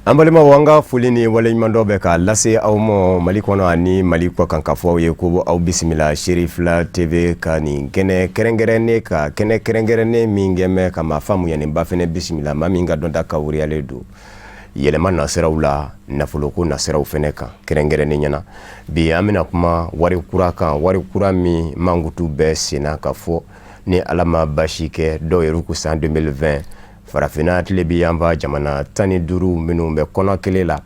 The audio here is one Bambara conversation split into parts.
Ambalima wanga fulini wale nyimando beka lase au mo malikono ani malikwa kankafo ye kubo au bisimila Cherifla TV kani kene kerengerene ka kene kerengerene mingeme kama famu yani mbafene bisimila maminga donda kawuri aledu yelema nasira ula nafuluku nasira ufeneka kerengerene nyana bi amina kuma wari kura mi mangutu besi na kafo ni alama bashike do yeruku sa 2020 farafina tlebi yamba jamana tani duru minu me kono kelela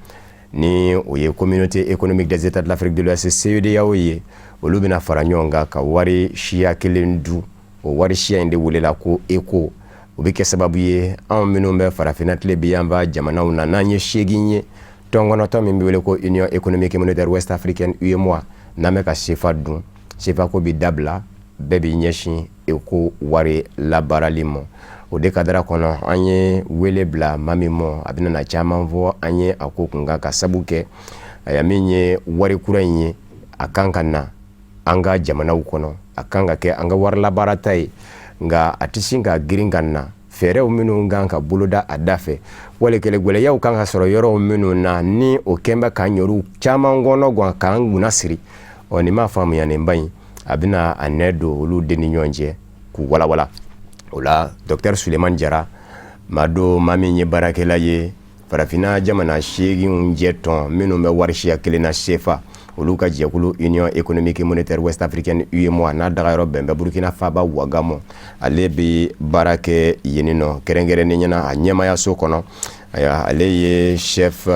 ni oye communauté économique des états de l'Afrique de l'Ouest CEDEAO ye olubina faranyonga ka wari shia kelendu o wari shia inde wulela ko eko ubike sababu ye an minu me farafina tlebi yamba jamana una nanye sheginye tongono to mimbi wele ko Union économique et monétaire ouest africaine UEMOA na ka shefa dun shefa ko bi dabla bebi nyeshi eko wari labaralimo o de kadara kono anye wele bla mamimo abina na chama vo anye akokunga kasabuke ayaminye wari kurenye akanga na anga jamana ukono akanga ke anga warla baratai nga atishinga giringana fere uminu nganga buluda adafe wale kele gwele ya ukanga soro yoro uminu na ni okemba kanyoru chama ngono gwa kangu nasiri oni mafamu ya nembai abina anedo ulu deni nyonje ku wala Ola Dr Suleiman Jara mado mami nye barakela ye farafina jamana shegi unjeton minu me warshia kelena shefa oluka jekulu Union économique et monétaire ouest africaine UEMOA na dagayro bembe Burkina Faso wagamo alebi barake yenino kerengere nyana anyema ya sokono aya aleye chef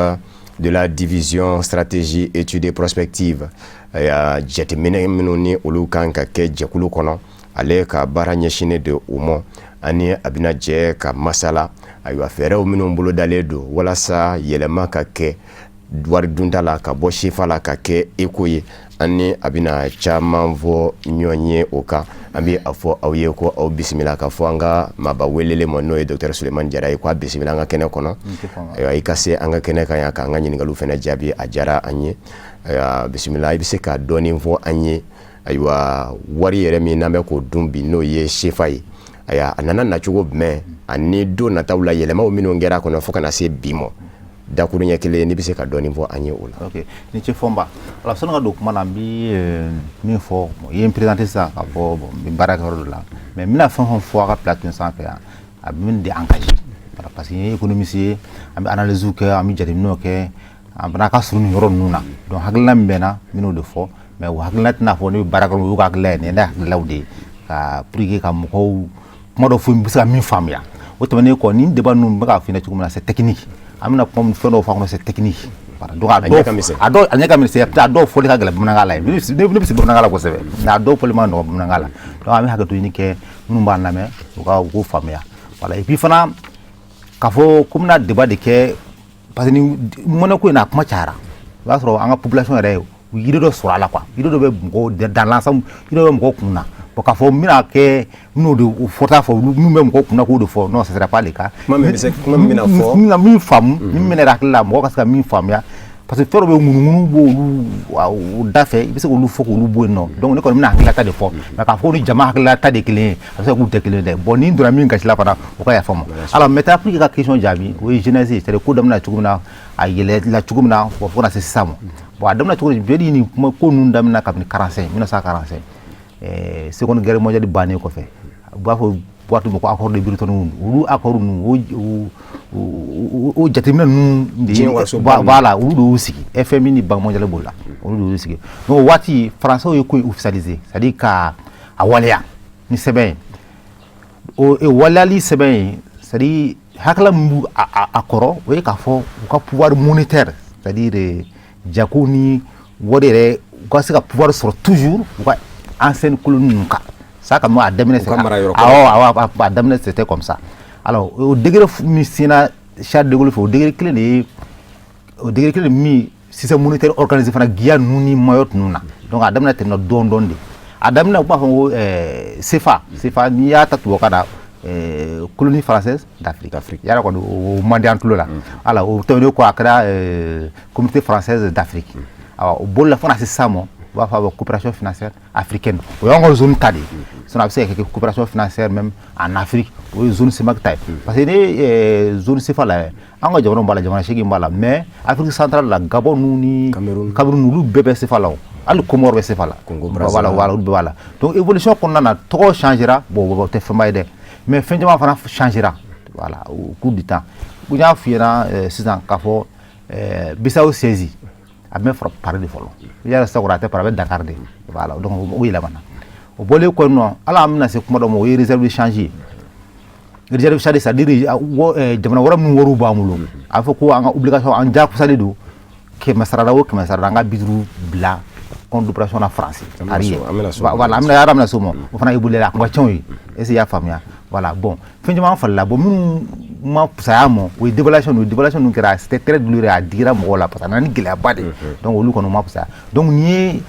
de la division stratégie études et prospectives aya jetemene minu ni oluka nkake jekulu kono ale ka baranya shine de umo ani abina je ka masala ayu afere uminu mbulo daledo wala sa yelema ka ke dwar dundala ka bo shifala ka ke ekoye ani abina chamanvo nyonye oka ambi afo awye ko au bismillah ka fanga mabawelele mono Dr Suleiman Jara ko bismillah nga kene kono ayu ikase anga kene kan ya ka nga nyingalu fena jabi ajara anye bismillah ibise ka doni vo anye aywa wari yere mi nambe ko dumbi no ye shefai aya anana na chugo me ani do na tawla yelema o mino ngera ko no foka na se bimo dakuru nyekele ni bise ka doni vo anye ula okay ni chefomba ala sona do kuma na bi mi fo ye présenter ça ka bo Bambara ka la mais mina fa hon fo ka Plateau sans faire abin de engagé parce que économiste ami analyse que ami jari no ke abana ka sunu yoro nuna donc hagla mbena mino de fo mais wa haglat na fo ni barakal wu ka glen ne da lawde ka prigi ka mo modo fu bisa mi famia woto ne ko ni deba nu ba fi na ci c'est technique amina pom fono fa ko c'est technique para do ado anyaka mi c'est ado fo ka gala bumna ngala ni bi bumna ngala ko sebe na do poli ma no bumna ngala donc ami hagato ni ke nu mba na me ka ko famia voilà et puis fana ka fo kumna deba de ke parce que ni mona ko na kuma cara ba so anga population re yiri do sura la quoi yiri do be go dans l'ensemble yiri do go kuna parce que faut mina ke nous de forta faut nous même go kuna ko de fort non ça sera pas le cas même c'est même mina fort mi femme mi mena la mo parce que mi femme ya parce que faire be munu bo lu da fait parce que lu faut ko lu bo non donc ne ko mina la ta de fort mais ka faut ni jama la ta de clé parce que ku de clé de bon ni ndura mi ngati la fana o ka ya femme alors mais ta pris ka question jabi oui jeunesse c'est le coup d'amna tugumna ayele la tugumna faut na c'est ça bon adamna tugumna bedi ni ko nu ndamna ka 45 1945 seconde guerre mondiale bané ko fe ba fo boatu ko accord de Britain ou accord nu o jatimna nu voilà ou do aussi FMI ni banque mondiale bola ou do aussi donc wati français ko officialisé c'est-à-dire ka awalia ni seben o e walali seben c'est-à-dire hakla mbu akoro o ka fo ko pouvoir monétaire c'est-à-dire jakuni wodere ko se ka pouvoir sur toujours ancienne colonie ça comme à Damné c'était comme ça alors au degré misina Charles de Gaulle au degré clé mi système monétaire organisé fana Guyane nuni Mayotte nuna donc à Damné no don de à Damné pas CFA ni ya tatu wakada colonie française d'Afrique yara ko au mandian tout là alors au tawde ko akra communauté française d'Afrique alors au bol la fana c'est ça mo on va faire la coopération financière africaine. On a une zone tadi. On a fait coopération financière même en Afrique. On a une zone sémactaille. Parce que les zones c'est pas là. On a déjà un jamana chez Gimbala, mais Afrique centrale, la Gabon, nous, Cameroun, nous bébé c'est pas là. Al Comore c'est pas là. Voilà. Donc évolution qu'on a trop changera. Bon, te fait mal mais fin de mois changera. Voilà, au cours du temps. Vous avez fait 6 ans qu'il faut Bissau saisi. A même parler de follow. Il y a ça raté par Dakar de. Voilà, donc oui là maintenant. Au bolé quoi non, ala amna c'est comme dans réserve changer. Réserve changer ça dire jamana wara mu waru ba mulo. Afo ko anga obligation en ja ko salido ke masarada wo ke masarada nga bidru bla contre opération en France. Voilà, amna ya ramna somo. O fana ibulé la ko chon yi. Est-ce ya famia. Voilà, bon. Fin de mois falla bon ma sayamo oui dévaluation nous kera c'était très douloureux à dire mo la parce que nani gila bade donc olu kono ma ça donc ni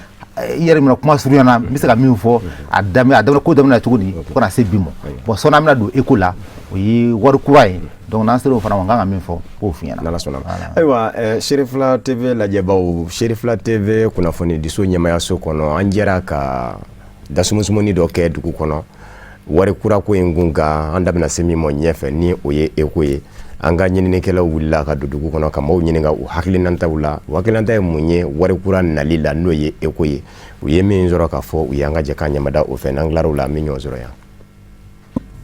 yere mi kuma suru yana mi se ka mi fo adame ko dame na tuguni ko na se bimo bon so na mi na do ekola oui war kurai donc na sero fana nganga mi fo ko fiana nala sona aywa Cherifla TV la jabaw Cherifla TV kuna foni diso nyama ya so kono anjera ka dasumusumoni do ke duku kono wari kura ko ngunga anda bina semi mo nyefe ni oye ekoye anga nyini kala wula ka dudugu kono kama o nyini nga hakili nanta wula wakili nanta munye wari kura nalila no ye ekoye uye minzoro ka fo uyanga je kanya mada ofen anglaro la minyozoro ya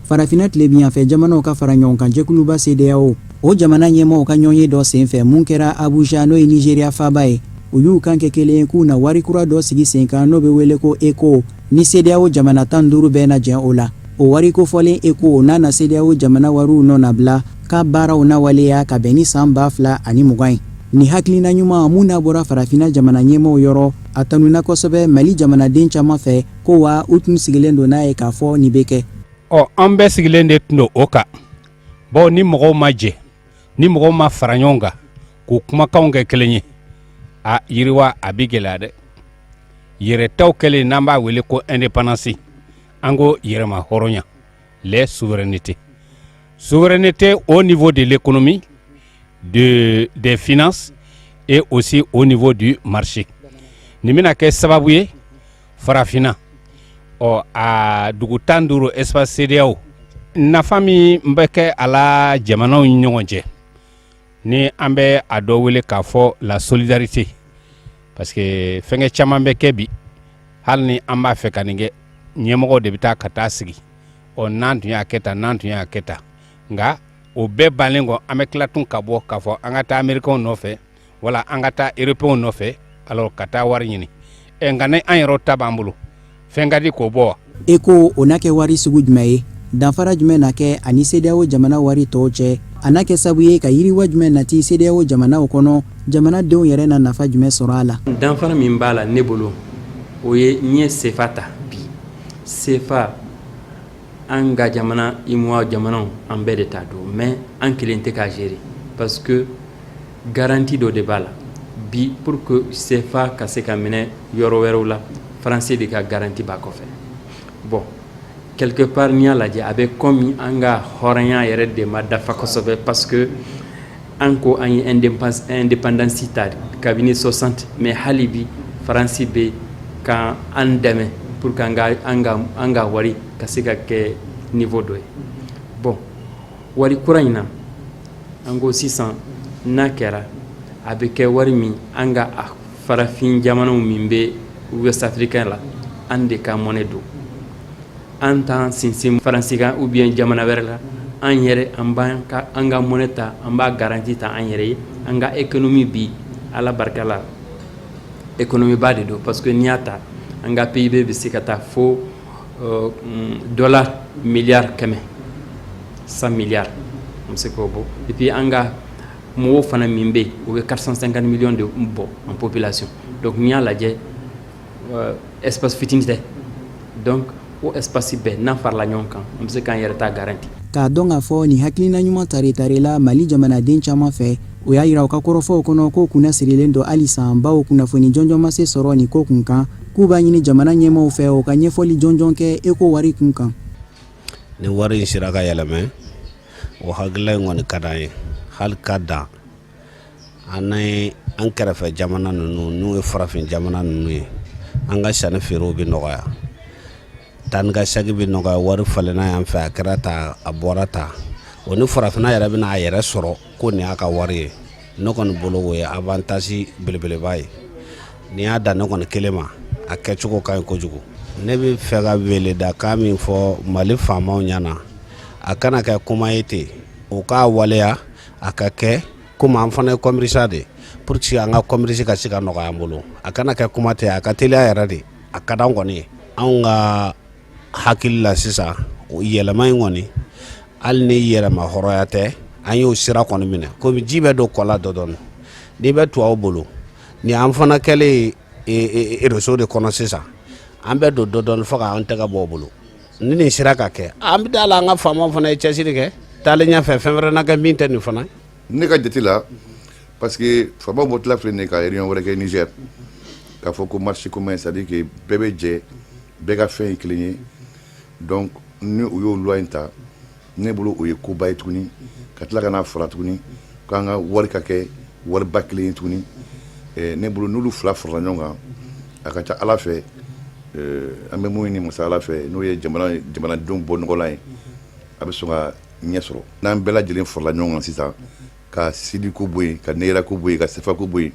farafina tile bien fait jamano ka faranyon kan jekuluba CDAO o jamana nyemo ka nyonye do senfe munkera Abuja no Nigeria fabae uyu kan kekele ku na wari kura do sigi senka no be wele ko eko ni CDAO jamana tanduru bena jen ola o wari ko folen eko na CDAO jamana waru no nabla ka bara ona wale ya ka beni samba fla ani mugwain ni haklina nyuma muna bora farafina jamana nyemo yoro atanuna kosobe mali jamana den chama fe ko wa utun sigilendo na e ka fo ni beke o ambe sigilende tundo oka bo ni mogo maje ni mogo ma faranyonga ku kuma kaunga kelenye a yiriwa abigela de yere taw kele namba wele ko indépendance ango yere ma horonya les souverainetés au niveau de l'économie des finances et aussi au niveau du marché nimina ke sababuye farafina o a dugutanduro espace CDAO na fami mbeke ala jamana nyonje ni ambe ado wele ka fo la solidarité parce que fenge chamambe kebi halni amba fe kaninge nyemogo de bita kata sigi o nantu ya keta nga o be balengo ameklatun kabo ka fo angata americain no fe wala angata européen no fe alors kata war nyini e ngane an yero tabambulu fengadi ko bo eko onake wari sugu jumaye danfara jume nake ani CDAO jamana wari toche anake sabuye ka yiri wajume nati CDAO jamana okono jamana dew yere na nafa jume sorala danfara mimbala nebolo oye nye sefata bi sefa anga jamana imwa jamana ambede tado mais en kilente ka gérer parce que garantie do debala bi pour que sefa ka se kamene yoro werula français de ka garantie ba ko fe bon quelque part nia la dia avec comme anga horanya yere de madafa ko sobe parce que anko an indépendance citade cabinet 60 mais halibi français be kan andeme pour kanga anga wari kasika ke niveau do bon wari kuraina ango 600 nakera avec wari mi anga farafin jamano mimbe West Africain la ande ka monnaie do anta sinsim franciga ou bien jamana verla an yere ambanka anga moneta amba garantie ta an yere anga économie bi ala barkala économie bade do parce que niata anga PIB bi sikata fo dollar milliard keme 100 milliards on sait ko bo et puis anga mo fana mimbe ou 450 millions de bo en population donc nia la je espace fitinité donc o espace be na farla nyonkan on sait kan yerta garantie ka donga fo ni haklina nyuma tare la mali jamana den chama fe o ya ira ka korofo kono ko kuna sirilendo alisa ambao kuna foni jonjo mase soroni ko kunka kuba nyini jamana nyemo fe o ka nyefoli jonjon ke eko wari kunka ni wari shiraka yalame o hagla ngon kadai hal kada anay ankara fe jamana nu e farafin jamana nu an ka sani feerew bɛ nɔgɔya tan ka sagi bɛ nɔgɔya wari falenna yan fɛ a kɛra ta a bɔra ta o ni farafina yɛrɛ bɛna a yɛrɛ sɔrɔ ko nin y'a ka wari ye ne kɔni bolo o ye avantage belebeleba ye ni y'a da ne kɔni kelen ma a kɛcogo ka ɲi kojugu ne bɛ fɛ ka weledakan min fɔ Mali faamaw ɲɛna a kana kɛ kuma ye ten o k'a waleya a ka kɛ komi an fana ye commerçant de pour que an ka commerce ka se ka nɔgɔya an bolo a kana kɛ kuma tɛ a ka teliya yɛrɛ de a ka d'an kɔni ye anw ka hakili la sisan o yɛlɛma in kɔni hali ni yɛlɛma hɔrɔnya tɛ an y'o sira kɔni minɛ komi ji bɛ don kɔ la dɔɔni n'i bɛ tubabu bolo ni an fana kɛlen réseau de kɔnɔ sisan an bɛ don dɔɔni fo k'an tɛgɛ bɔ o bolo ni nin sira ka kɛ an bɛ taa la an ka faamaw fana ye cɛsiri kɛ taalen ɲɛfɛ fɛn wɛrɛ na kɛ min tɛ nin fana ne ka jate la parce que faamaw bɔ tila filɛ nin ye ka réunion wɛrɛ kɛ Niger k'a fɔ ko marché commun c'est à dire que bɛɛ bɛ jɛ bɛɛ ka fɛn ye kelen ye donc ni u y'o loi in ta ne bolo o ye koba ye tuguni ka tila ka n'a fara tuguni k'an ka wari ka kɛ wariba kelen ye tuguni ne bolo n'olu fila farala ɲɔgɔn kan a ka ca Ala fɛ an bɛ mun ɲini masa Ala fɛ n'o ye jamanadenw bɔ nɔgɔla ye a bɛ sɔn ka ɲɛ sɔrɔ n'an bɛɛ lajɛlen farala ɲɔgɔn kan sisan ka Sidi ko bɔ yen ka Neyira ko bɔ yen ka Sefa ko bɔ yen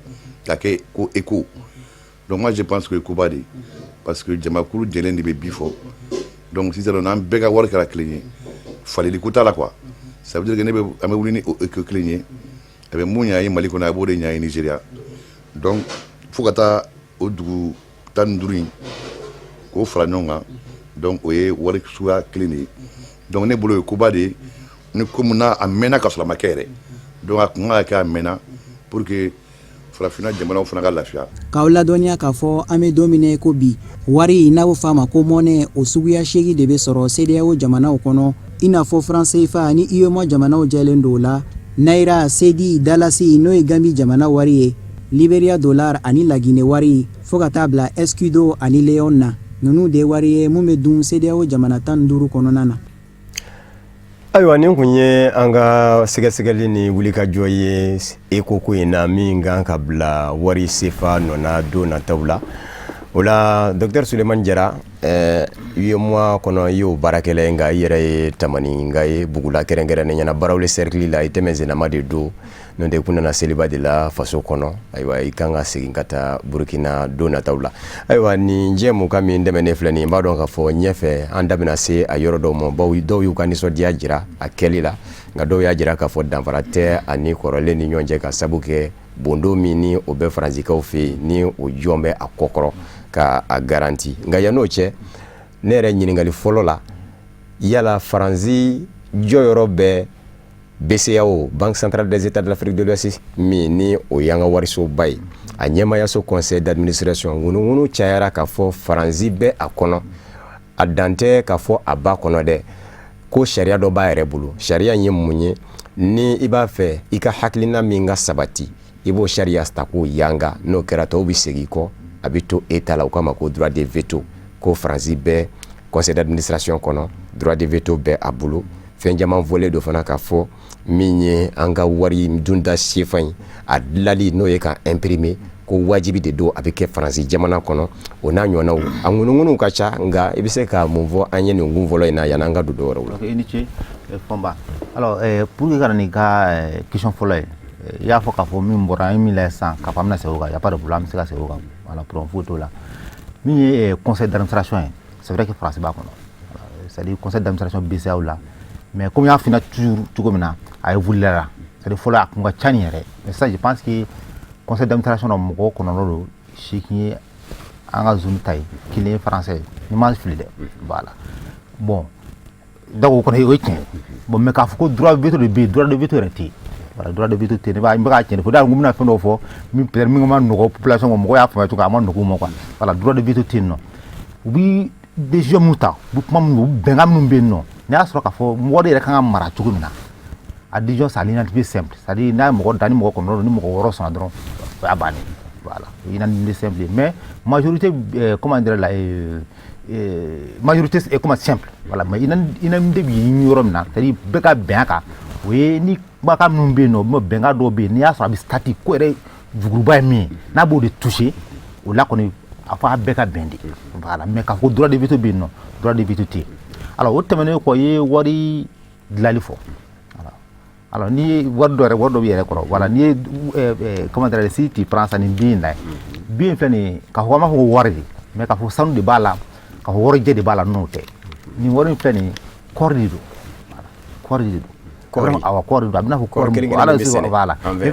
ka kɛ ko ECO donc moi je pense que koba de parce que jamakulu jɛlen de bɛ bi fɔ donc sisan n'an bɛɛ ka wari kɛra kelen ye falili ko t'a la quoi ça veut dire que ne bɛ an bɛ wuli ni ECO kelen ye a bɛ mun ɲa ye Mali kɔnɔ a b'o de ɲa ye Nigeria donc fo ka taa o dugu 15 in k'o fara ɲɔgɔn kan donc o ye wari suguya kelen de ye donc ne bolo ye koba de ye ni komi n'a a mɛnna ka sɔrɔ a ma kɛ yɛrɛ donc a kun ka kɛ a mɛnna pour que farafina jamanaw fana ka lafiya k'aw ladɔnniya k'a fɔ an bɛ don min na ko bi wari n'a bɛ f'a ma ko mɔnɛ o suguya 8 de bɛ sɔrɔ CEDEAO jamanaw kɔnɔ i n'a fɔ franc CFA ni UEMOA jamanaw jɛlen don o la Naira, Cedi, Dalasi n'o ye Gambi jamana wari ye Liberia dollar ani Laginɛ wari fo ka taa bila Escudo ani Leon na ninnu de wari ye mun bɛ dun CEDEAO jamana 15 kɔnɔna na. Ayiwa nin kun ye an ka sɛgɛsɛgɛli ni wulikajɔ ye ECO ko in na min kan ka bila wari CFA nɔna don nataw la o la Dr Sulemani Jara UEMOA kɔnɔ i y'o baarakɛla ye nka i yɛrɛ ye tamaninga ye Bugula kɛrɛnkɛrɛnnen ɲɛna barawle cercle la i tɛmɛ zenama de don n'o tɛ i kun nana seliba de la faso kɔnɔ ayiwa i kan ka segin ka taa Burkina don nataw la ayiwa nin jɛmukan min dɛmɛnen filɛ nin n b'a dɔn k'a fɔ ɲɛfɛ an da bɛna se a yɔrɔ dɔw ma bawo dɔw y'u ka nisɔndiya jira a kɛli la nka dɔw y'a jira k'a fɔ danfara tɛ ani kɔrɔlen ni ɲɔgɔn cɛ ka sabu kɛ bondo min ni o bɛ faranzikaw fɛ yen ni o jɔn bɛ a kɔkɔrɔ ka a garanti nka yan'o cɛ ne yɛrɛ ɲininkali fɔlɔ la yala faranzi jɔyɔrɔ bɛ BCEAO Banque Centrale des États de l'Afrique de l'Ouest min ni o y'an ka warisoba ye a ɲɛmayaso conseil d'administration ŋunuŋunu cayara k'a fɔ faranzi bɛ a kɔnɔ a dan tɛ k'a fɔ a b'a kɔnɔ dɛ ko sariya dɔ b'a yɛrɛ bolo sariya in ye mun ye ni i b'a fɛ i ka hakilina min ka sabati i b'o sariya ta k'o yanga n'o kɛra tɔw bɛ segin kɔ a bɛ to eta la o kama ko droit de veto ko faranzi bɛ conseil d'administration kɔnɔ droit de veto bɛ a bolo fɛn caman fɔlen do fana k'a fɔ min ye an ka wari dunda CFA in a dilali n'o ye ka imprimer ko wajibi de don a bɛ kɛ faransi jamana kɔnɔ o n'a ɲɔgɔnnaw a ŋunuŋunuw ka ca nka i bɛ se ka mun fɔ an ye nin kun fɔlɔ in na yan'an ka don dɔ wɛrɛw la. Ok, i ni ce Fɔnba alors pour que ka na n'i ka question fɔlɔ ye i y'a fɔ k'a fɔ min bɔra an ye min layɛ sisan k'a fɔ an bɛna segin o kan y a pas de problème an bɛ se ka segin o kan voilà problème foyi t'o la min ye conseil d'administration ye c'est vrai que faransi b'a kɔnɔ c'est à dire conseil d'administration BCEAO la mais comme y'a f'i ɲɛna toujours cogo min na a évolué la c'est à dire fɔlɔ a kun ka ca nin yɛrɛ mais ça je pense que conseil d'administration na mɔgɔw kɔnɔnɔ don 8 ye an ka zone ta ye 1 ye français ni ma fili dɛ voilà bon donc o kɔni o ye tiɲɛ bon mais k'a fɔ ko droit de veto de bɛ yen droit de veto yɛrɛ tɛ yen voilà droit de veto tɛ yen ne b'a n bɛ k'a tiɲɛ de fɔ da n ko bɛna fɛn dɔw fɔ min peut-être min ma nɔgɔ population ma mɔgɔw y'a faamuya cogo a ma nɔgɔ u ma quoi voilà droit de veto tɛ yen nɔ u bɛ décision minnu ta u bɛ kuma minnu u bɛnkan minnu bɛ yen nɔ n'i y'a sɔrɔ k'a fɔ mɔgɔ de yɛrɛ kan ka mara cogo min na a décision c'est l'inanité simple c'est à dire n'a ye mɔgɔ da ni mɔgɔ kɔnɔ ni mɔgɔ wɔɔrɔ sɔnna dɔrɔn o y'a bannen voilà l'inanité simple mais majorité comment dire la majorité est comme simple voilà mais inanité bɛ ɲini yɔrɔ min na c'est à dire bɛɛ ka bɛn a kan o ye ni kumakan minnu bɛ yen nɔ bɛnkan dɔw bɛ yen n'i y'a sɔrɔ a bɛ stati ko yɛrɛ juguruba ye min ye n'a b'o de toucher o la kɔni a fa bɛɛ ka bɛn de voilà mais k'a fɔ droit de veto bɛ yen nɔ droit de veto tɛ yen alors o tɛmɛnen kɔ i ye wari dilanli fɔ alors ni ye wari dɔ bɛ yɛrɛ kɔrɔ voilà ni ye comment dire si tu prends ça ni bin na bin filɛ nin ye k'a fɔ an b'a fɔ ko wari de mais k'a fɔ sanu de b'a la k'a fɔ warijɛ de b'a la n'o tɛ nin wari in filɛ nin ye kɔɔri de don kɔɔri de don awɔ kɔɔri de don a bɛna fɔ kɔɔri ala sisan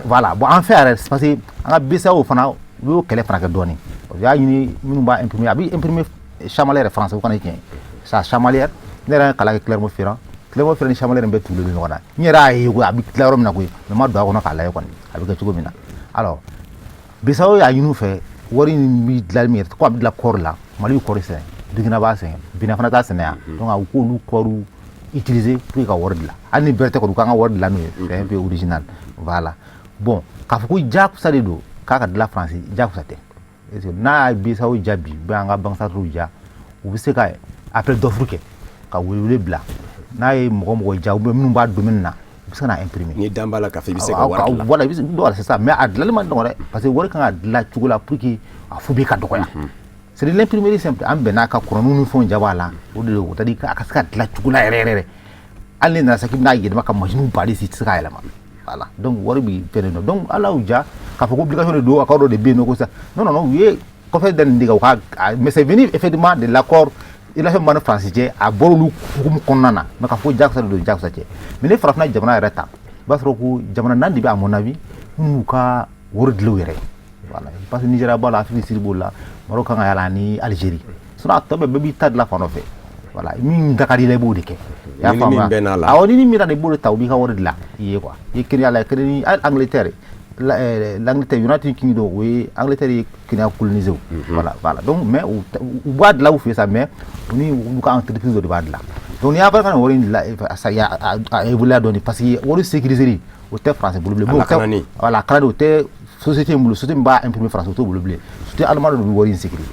voilà bon an fɛ yɛrɛ parce que an ka BCEAO fana u y'o kɛlɛ fana kɛ dɔɔni o y'a ɲini minnu b'a imprimer a bɛ imprimer chamalière français o kana tiɲɛ sa chamalière ne yɛrɛ ye kalan kɛ Clermont-Ferrand ni chamalière bɛɛ tugulen ɲɔgɔn na n yɛrɛ y'a ye a bɛ tila yɔrɔ min na koyi mais ma don a kɔnɔ k'a lajɛ kɔni a bɛ kɛ cogo min na alors BCEAO y'a ɲini u fɛ wari in bɛ dilan min yɛrɛ ko a bɛ dilan kɔɔri la Mali bɛ kɔɔri sɛnɛ Burkina b'a sɛnɛ Benin fana t'a sɛnɛ yan donc a k'olu kɔɔriw utiliser pour que ka wari dilan hali ni bɛrɛ tɛ kɔni u k'an ka wari dilan n'o ye c'est un peu original voilà bon k'a fɔ ko diyagosa de don k'a ka dilan France diyagosa tɛ n'a ye BCEAO ja bi ou bien an ka banque centrale ja u bɛ se ka appel d'offre kɛ ka wele bila n'a ye mɔgɔ ja ou bien minnu b'a domaine na u bɛ se ka na imprimer ni dan b'a la k'a fɔ i bɛ se ka wari dilan voilà voilà c'est ça mais a dilanli man nɔgɔn dɛ parce que wari kan ka dilan cogo la pour que a fu bɛ ka dɔgɔya c'est de l'imprimerie simple an bɛnna ka kɔrɔninw ni fɛnw ja b'a la o de o c'est-à-dire a ka se ka dilan cogo la yɛrɛ yɛrɛ hali ni nana se k'i bɛna yɛlɛma ka machine bali si tɛ se k'a yɛlɛma voilà donc wari bɛ fɛn dɔ donc ala y'u ja k'a fɔ ko obligation de don a ka dɔ de bɛ yen nɔ ko sa non non non u ye kɔfɛ da nin de kan u ka mais c'est venu effectivement de l'accord relation min b'a ni France cɛ a bɔra olu hukumu kɔnɔna na mais k'a fɔ jagosa de don jagosa tɛ mais ni farafinna jamana yɛrɛ ta i b'a sɔrɔ ko jamana naani de bɛ à mon avis minnu ka wari dilan u yɛrɛ ye voilà parce que Nigeria b'a la Afrique du Sud b'o la Maroc kan ka yala ni Algérie sinon a tɔ bɛɛ b'i ta dilan fan dɔ fɛ voilà min da ka di la i b'o de kɛ i y'a faamuya awɔ ni min na i b'o de ta u b'i ka wari dilan i ye quoi i ye Kenya la Kenya ni Angleterre l'Angleterre United Kingdom o ye Angleterre ye Kenya colonisé o voilà donc mais u b'a dilan u fɛ yen sa mais u ni olu ka entreprise dɔ de b'a dilan donc n'i y'a fɔ ka nin wari in dilan a évolué dɔɔni parce que wari sécurisé o tɛ France bolo bilen voilà kalani o tɛ société in bolo société min b'a imprimer France o t'o bolo bilen société allemande de bɛ wari in sécurisé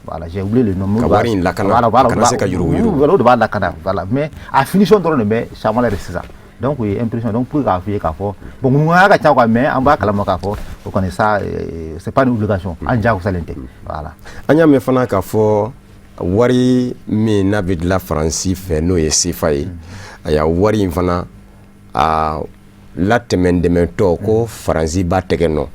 voilà j'ai oublié le nom ka wari in lakana kana se ka yurugu voilà o de b'a lakana voilà mais a finition dɔrɔn de bɛ chamalière sisan donc o ye impression donc pour k'a fɔ i ye k'a fɔ bon ŋuŋuya ka ca quoi mais an b'a kalama k'a fɔ o kɔni ça c'est pas une obligation an jagosalen tɛ voilà an y'a mɛn fana k'a fɔ wari min n'a bɛ dilan Faransi fɛ n'o ye CFA ye a y'a wari in fana a latɛmɛndɛmɛtɔ ko Faransi b'a tɛgɛ nɔ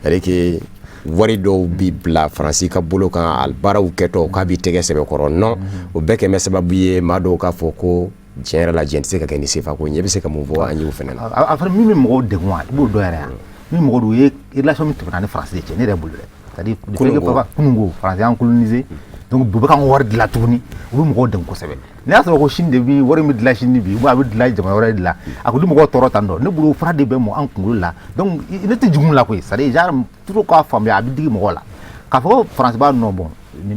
c'est-à-dire que wari dɔw bi bila Faransi ka bolo kan a baaraw kɛtɔ k'a b'i tɛgɛ sɛbɛkɔrɔ non o bɛɛ kɛ bɛ sababu ye maa dɔw k'a fɔ ko tiɲɛ yɛrɛ la diɲɛ tɛ se ka kɛ ni CFA ko ɲɛ bɛ se ka mun fɔ an y'o fana na a fana min bɛ mɔgɔw degun i b'o dɔn yɛrɛ yan min mɔgɔw don o ye relation min tɛmɛna ni Faransi de cɛ ne yɛrɛ bolo dɛ c'est-à-dire kununko Faransi y'an colonisé donc u bɛ k'an ka wari dilan tuguni u bɛ mɔgɔw degun kosɛbɛ n'i y'a sɔrɔ ko Chine de bi wari min dilan Chine bi ou bien a bɛ dilan jamana wɛrɛ de la a ko ni mɔgɔw tɔɔrɔ tan dɔ ne bolo o fana de bɛ mɔ an kunkolo la donc ne tɛ jigin la koyi c'est-à-dire genre toujours k'a faamuya a bɛ digi mɔgɔw la k'a fɔ ko Faransi b'a nɔ bɔn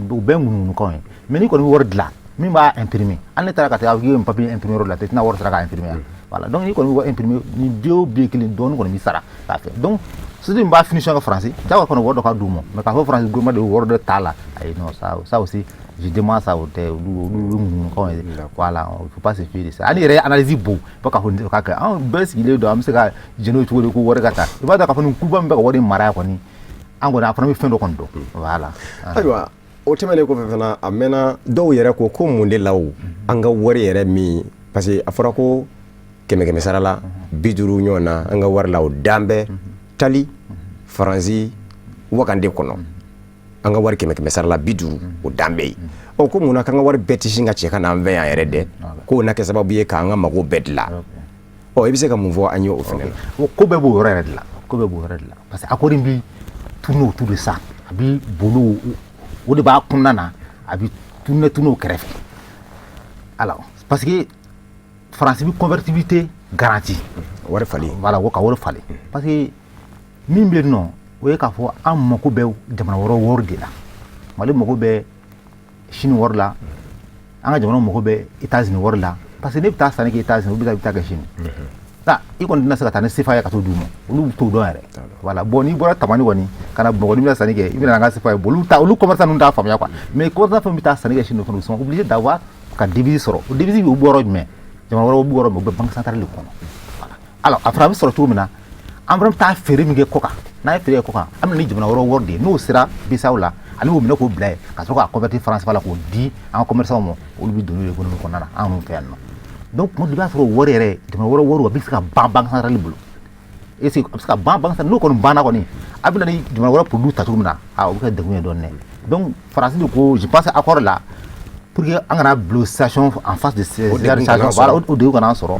u bɛɛ ŋunuŋunukanw ye mais n'i kɔni bɛ wari dilan min b'a imprimer an ne taara ka taa k'i ye papier imprimer yɔrɔ la tɛ tɛna wari sara k'a imprimer voilà donc n'i kɔni bɛ wari imprimer ni biye kelen dɔɔni kɔni b'i sara k'a fɛ donc société min b'a finition kɛ Faransi jagoya kɔni wari dɔ ka d'u ma mais k'a fɔ Faransi gouvernement de wari dɔ t'a la ayi non ça aussi je demande ça o tɛ olu ŋunuŋunukanw ye voilà il faut pas se fier de ça hali yɛrɛ analyse bon fo k'a fɔ k'a kɛ an bɛɛ sigilen don an bɛ se ka jɛn cogo de ko wari ka taa i b'a dɔn k'a fɔ nin kuba min bɛ ka wari mara yan kɔni an kɔni a fana bɛ fɛn dɔ kɔni dɔn voilà ayiwa o tɛmɛnen kɔfɛ fana a mɛnna dɔw yɛrɛ ko mun de la o an ka wari yɛrɛ min parce que a fɔra ko 100 sara la 50 ɲɔgɔn na an ka wari la o dan bɛ tali Faransi wakande kɔnɔ an ka wari 100 sara la 50 o dan bɛ yen ɔ ko mun na k'an ka wari bɛɛ tɛ sin ka cɛ ka na an fɛ yan yɛrɛ dɛ k'o na kɛ sababu ye k'an ka mago bɛɛ dilan ɔ i bɛ se ka mun fɔ an ye o fana na ko bɛɛ b'o yɔrɔ yɛrɛ de la ko bɛɛ b'o yɔrɔ de la parce que accord in bi tourner autour de ça a bi bolo o de b'a kɔnɔna na a bi tourner o kɛrɛfɛ alors parce que Faransi bi convertibilité garantie wari falen voilà ko ka wari falen parce que min bɛ yen nɔ o ye k'a fɔ an mako bɛ jamana wɛrɛw wari de la Mali mako bɛ Chine wari la an ka jamana mako bɛ États-Unis wari la parce que ne bɛ taa sanni kɛ États-Unis ou bien i bɛ taa kɛ Chine i kɔni tɛna se ka taa ni CFA ye ka t'o d'u ma olu t'o dɔn yɛrɛ voilà bon n'i bɔra Tamani kɔni ka na Bamakɔ n'i bɛna sanni kɛ i bɛna an ka CFA ye bon olu commerçant ninnu t'a faamuya quoi mais commerçant fɛn bɛ taa sanni kɛ Chine fana ils sont obligés d'avoir ka devise sɔrɔ o devise bɛ bɔ yɔrɔ jumɛn jamana wɛrɛw b'u yɔrɔ min u bɛ banque centrale de kɔnɔ voilà alors a fana bɛ sɔrɔ cogo min na an fana bɛ taa feere min kɛ kɔ kan n'a ye feere kɛ kɔ kan an bɛ na ni jamana wɛrɛw wari de ye n'o sera BCEAO la ale b'o minɛ k'o bila yen ka sɔrɔ k'a convertir franc CFA la k'o di an ka commerçants ma olu bɛ don n'o ye économie kɔnɔna na an n'u fɛ yan nɔ donc tuma dɔ i b'a sɔrɔ wari yɛrɛ jamana wɛrɛ a bɛ se ka ban banque centrale bolo est ce que a bɛ se ka ban banque centrale n'o kɔni banna kɔni a bɛ na ni jamana wɛrɛ produit ta cogo min na o bɛ kɛ degun ye dɔɔnin dɛ donc faransi de ko je pense accord la pour que an kana bila situation en face de ces voilà o degun kana an sɔrɔ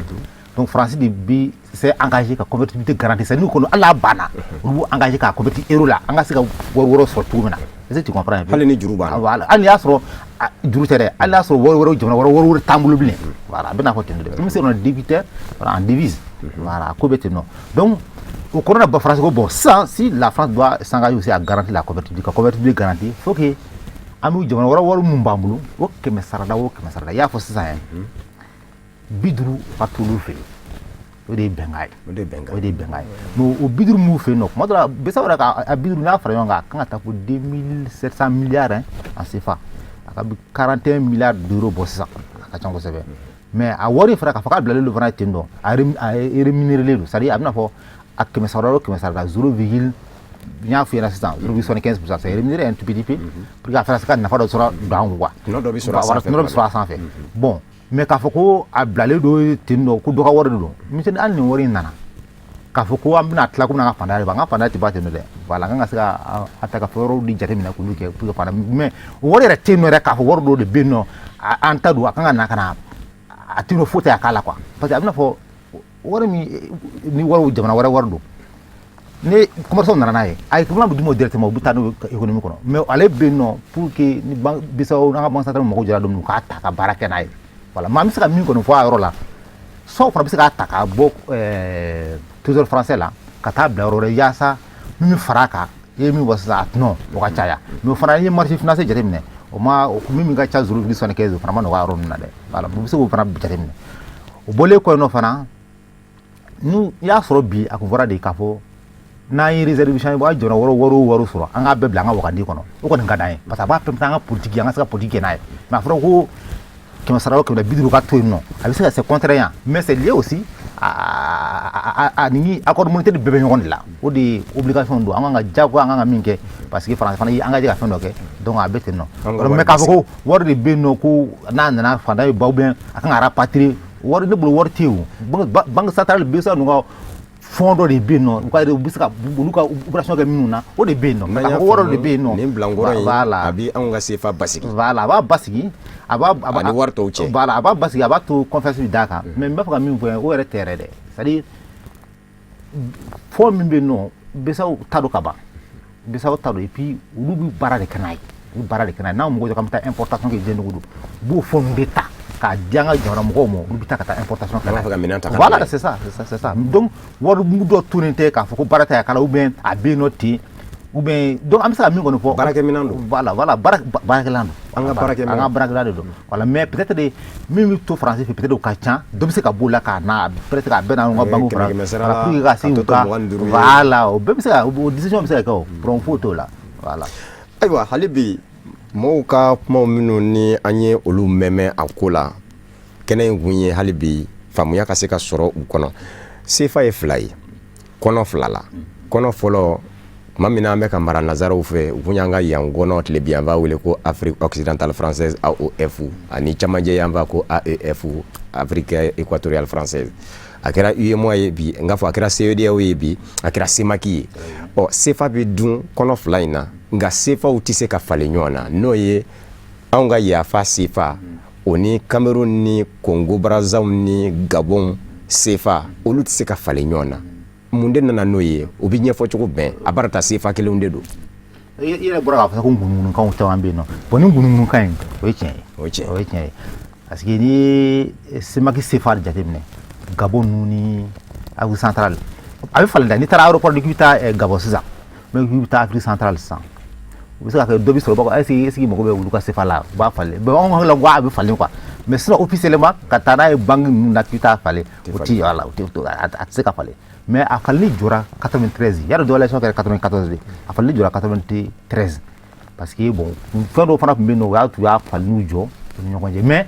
donc faransi de bi s'est engagé ka convertibilité garantie c'est nous kɔni ala banna olu b'u engagé ka convertir euro la an ka se ka wari wɛrɛ sɔrɔ cogo min na est ce que tu comprends hali ni juru banna voilà hali y'a sɔrɔ juru tɛ dɛ hali y'a sɔrɔ wari wɛrɛ jamana wɛrɛ t'an bolo bilen voilà a bɛ n'a fɔ ten de dɛ même si on est débiteur voilà en devise voilà ko bɛ ten nɔ donc au kɔnɔna ba faransi ko bon si la France doit s'engager aussi à garantir la convertibilité garantie faut que an bɛ jamana wɛrɛ mun b'an bolo o 100 sarada i y'a fɔ sisan yɛrɛ 50 ka t'olu fɛ yen o de ye bɛnkan ye mais o 50 m'u fɛ yen nɔ tuma dɔ la bɛsa wɛrɛ ka 50 n'a fara ɲɔgɔn kan a kan ka taa fo 2700 milliards en CFA a ka 41 milliards d'euros bɔ sisan a ka ca kosɛbɛ mais a wari fana k'a fɔ k'a bilalen don fana ten dɔn a rémunéré don c'est à dire a bɛna fɔ a 100 sarada o 100 sarada 0, n y'a f'i ɲɛna sisan 0,75% c'est rémunéré un tout petit peu pour que a fana se ka nafa dɔ sɔrɔ don an kun quoi nɔ dɔ bɛ sɔrɔ a sanfɛ bon mais k'a fɔ ko a bilalen don ten dɔ ko dɔ ka wari de don misɛnnin hali nin wari in nana k'a fɔ ko an bɛna tila ko an ka fantanya de b'an ka fantanya tɛ ban ten dɛ voilà an ka se ka a ta ka fɔ yɔrɔw di jate minɛ k'olu kɛ pour que fantanya mais o wari yɛrɛ tɛ yen nɔ yɛrɛ k'a fɔ wari dɔw de bɛ yen nɔ an ta don a kan ka na ka na a tɛ yen nɔ foyi tɛ a k'a la quoi parce que a bɛna fɔ wari min ni wari jamana wɛrɛ wari don ni commerçants nana n'a ye a ye kuma bɛ d'u ma directement u bɛ taa n'o économie kɔnɔ mais ale bɛ yen nɔ pour que ni Bissau an ka banque centrale mɔgɔw jɛra don min u k'a ta ka baara kɛ n'a ye voilà mais an bɛ se ka min kɔni fɔ a yɔrɔ la soit fana bɛ se k'a ta k'a bɔ trésor français la ka taa bila yɔrɔ wɛrɛ yaasa min bɛ fara a kan i ye min fɔ sisan a tɔnɔ o ka caya mais o fana i ye marché financier jateminɛ o ma min ka ca 0,75 o fana ma nɔgɔya yɔrɔ ninnu na dɛ voilà u bɛ se k'o fana jateminɛ o bɔlen kɔ yen nɔ fana n'u y'a sɔrɔ bi a kun fɔra de k'a fɔ n'an ye réservation bɔ a jamana wɛrɛw sɔrɔ an k'a bɛɛ bila an ka wagadi kɔnɔ o kɔni ka d'an ye parce que a b'a permettre an ka politique an ka se ka politique kɛ n'a ye mais a fɔra ko 100 sarada o 50 ka to yen nɔ a bɛ se ka c'est contraignant mais c'est lié aussi a ni accord monétaire bɛɛ bɛ ɲɔgɔn de la o de ye obligation don an kan ka jagoya an kan ka min kɛ parce que faransi fana y'i engagé ka fɛn dɔ kɛ donc a bɛ ten nɔ mais k'a fɔ ko wari de bɛ yen nɔ ko n'a nana fantanya ye ba ou bien a kan ka rapatrier wari ne bolo wari tɛ yen o banque centrale bɛ se ka ninnu ka fond dɔ de bɛ yen nɔ u bɛ se ka olu ka opération kɛ minnu na o de bɛ yen nɔ k'a fɔ ko wari de bɛ yen nɔ nin bilankɔrɔ in a bɛ anw ka CFA basigi voilà a b'a basigi a ni wari tɔw cɛ voilà a b'a basigi a b'a to confiance bɛ d'a kan mais n b'a fɛ ka min fɔ o yɛrɛ tɛ yɛrɛ dɛ c'est à dire fond min bɛ yen nɔ Bissau ta don ka ban Bissau ta don et puis olu bɛ baara de kɛ n'a ye u bɛ baara de kɛ n'a ye n'anw mɔgɔw jɔ k'an bɛ taa importation kɛ diɲɛ dogo don u b'o fond de ta k'a di an ka jamana mɔgɔw ma olu bɛ taa ka taa importation kɛ n'a ye voilà c'est ça donc wari mugu dɔ tonnen tɛ k'a fɔ ko baara tɛ a kala ou bien a bɛ yen nɔ ten ou bien donc an bɛ se ka min kɔni fɔ baarakɛminɛn don voilà baarakɛlan don an ka baarakɛlan de don voilà mais peut-être de min bɛ to faransi fɛ peut-être o ka ca dɔ bɛ se ka b'o la k'a na peut-être k'a bɛɛ n'an ka banque kɔnɔ pour que ka se u ka voilà o bɛɛ bɛ se ka o décision bɛ se ka kɛ o problème foyi t'o la voilà ayiwa hali bi mɔgɔw ka kumaw minnu ni an ye olu mɛmɛ a ko la kɛnɛ in kun ye hali bi faamuya ka se ka sɔrɔ u kɔnɔ CFA ye 2 ye kɔnɔ 2 la kɔnɔ fɔlɔ tuma min na an bɛ ka mara nazaraw fɛ u kun y'an ka yan kɔnɔ tile bi an b'a wele ko Afrique occidentale française AOF ani camajɛ yan b'a ko AEF Afrique équatoriale française a kɛra UEMOA ye bi n k'a fɔ a kɛra CEDEAO ye bi a kɛra CEMAC ye ɔ CFA bɛ dun kɔnɔ 2 in na nka CFAw tɛ se ka falen ɲɔgɔn na n'o ye anw ka yafa CFA o ni Cameroun ni Congo Brazzaville ni Gabon CFA olu tɛ se ka falen ɲɔgɔn na mun de nana n'o ye o bɛ ɲɛfɔ cogo bɛn a bara ta CFA kelenw de don i yɛrɛ bɔra k'a fɔ ko ŋunuŋunukanw caman bɛ yen nɔ bon ni ŋunuŋunukan in o ye tiɲɛ ye o ye tiɲɛ ye parce que n'i ye CEMAC CFA jateminɛ Gabon ninnu ni Afrique centrale a bɛ falen dɛ n'i taara aéroport k'i bɛ taa Gabon sisan mais k'i bɛ taa Afrique centrale sisan u bɛ se ka kɛ dɔ bɛ sɔrɔ u b'a fɔ est-ce que mago bɛ olu ka CFA la u b'a falen mais anw hakili la ko a bɛ falen quoi mais sinon officiellement ka taa n'a ye banque ninnu na k'i bɛ taa falen o tɛ yɔrɔ la a tɛ se ka falen mais a faleli jɔra 93 yarɔ dɔ élection kɛra 94 de a faleli jɔra 93 parce que bon fɛn dɔw fana tun bɛ yen nɔ o y'a falen n'u jɔ u ni ɲɔgɔn cɛ mais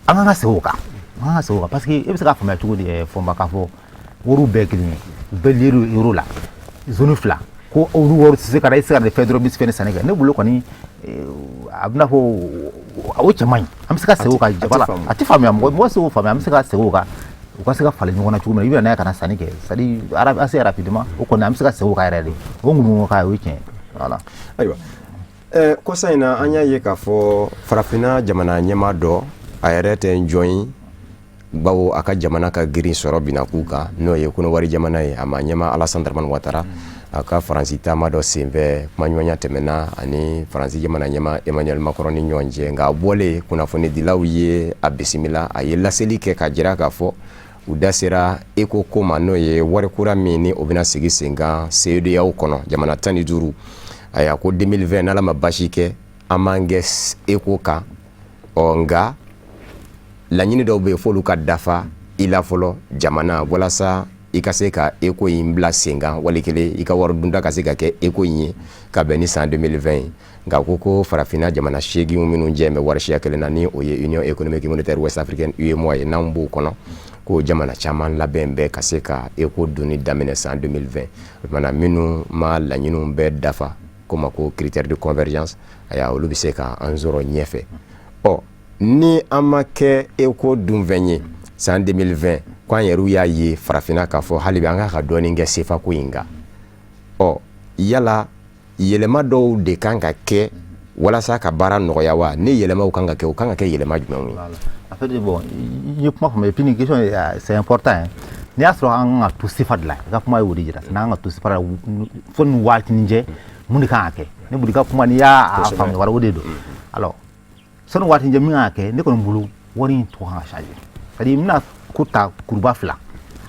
an kan ka segin o kan parce que e bɛ se k'a faamuya cogo di Fɔnba k'a fɔ wariw bɛɛ ye kelen ye u bɛɛ lié euro la zone 2 ko olu wari se ka i se ka de fɛ dɔrɔn bisi fɛn Sénégal ne bolo kɔni a bɛna fɔ o cɛ man ɲi an bɛ se ka segin o kan voilà a tɛ faamuya mɔgɔ se k'o faamuya an bɛ se ka segin o kan u ka se ka falen ɲɔgɔn na cogo min na i bɛna n'a ye ka na sanni kɛ c'est à dire assez rapidement o kɔni an bɛ se ka segin o kan yɛrɛ de o ŋunu ka o ye tiɲɛ voilà. Ayiwa kɔsa in na an y'a ye k'a fɔ farafinna jamana ɲɛmaa dɔ a yɛrɛ tɛ n jɔn ye bawo a ka jamana ka girin sɔrɔ bina k'u kan n'o ye Kɔnɔwari jamana ye a ma ɲɛma Alassane Dramane Ouattara a ka Faransi taama dɔ senfɛ kumaɲɔgɔnya tɛmɛna ani Faransi jamana ɲɛma Emmanuel Macron ni ɲɔgɔn cɛ nka a bɔlen kunnafonidilaw ye a bisimila a ye laseli kɛ ka jira k'a fɔ u da sera ECO ko ma n'o ye wari kura min ni o bɛna sigi sen kan CEDEAO kɔnɔ jamana 15 a ko 2020 n'Ala ma basi kɛ an b'an kɛ ECO kan nka laɲini dɔw bɛ yen f'olu ka dafa i la fɔlɔ jamana walasa i ka se ka ECO in bila sen kan wali kelen i ka wari dunda ka se ka kɛ ECO in ye ka bɛn ni san 2020 nka ko farafinna jamana 8 minnu jɛ bɛ wari siya kelen na ni o ye Union économique monétaire ouest africaine UEMOA ye n'an b'o kɔnɔ ko jamana caman labɛn bɛ ka se ka ECO donni daminɛ san 2020 o tumana minnu ma laɲiniw bɛɛ dafa ko ma ko critère de convergence olu bɛ se ka an sɔrɔ ɲɛfɛ ni an ma kɛ ECO dunfɛn ye san 2020 k'an yɛrɛw y'a ye farafinna k'a fɔ hali bi an ka dɔɔnin kɛ sefa ko in kan yala yɛlɛma dɔw de kan ka kɛ walasa ka baara nɔgɔya wa ni yɛlɛmaw kan ka kɛ o kan ka kɛ yɛlɛma jumɛnw ye. En fait bon i ye kuma faamu et puis ni question c'est important n'i y'a sɔrɔ an ka to sefa de la i ka kuma y'o de jira n'an ka to sefa la fo ni waati ni jɛ mun de kan ka kɛ ne bolo i ka kuma n'i y'a faamu wala o de don alors sanu waati jɛ min kan ka kɛ ne kɔni bolo wari in tɔ kan ka changer c'est à dire n bɛna ko ta kuruba fila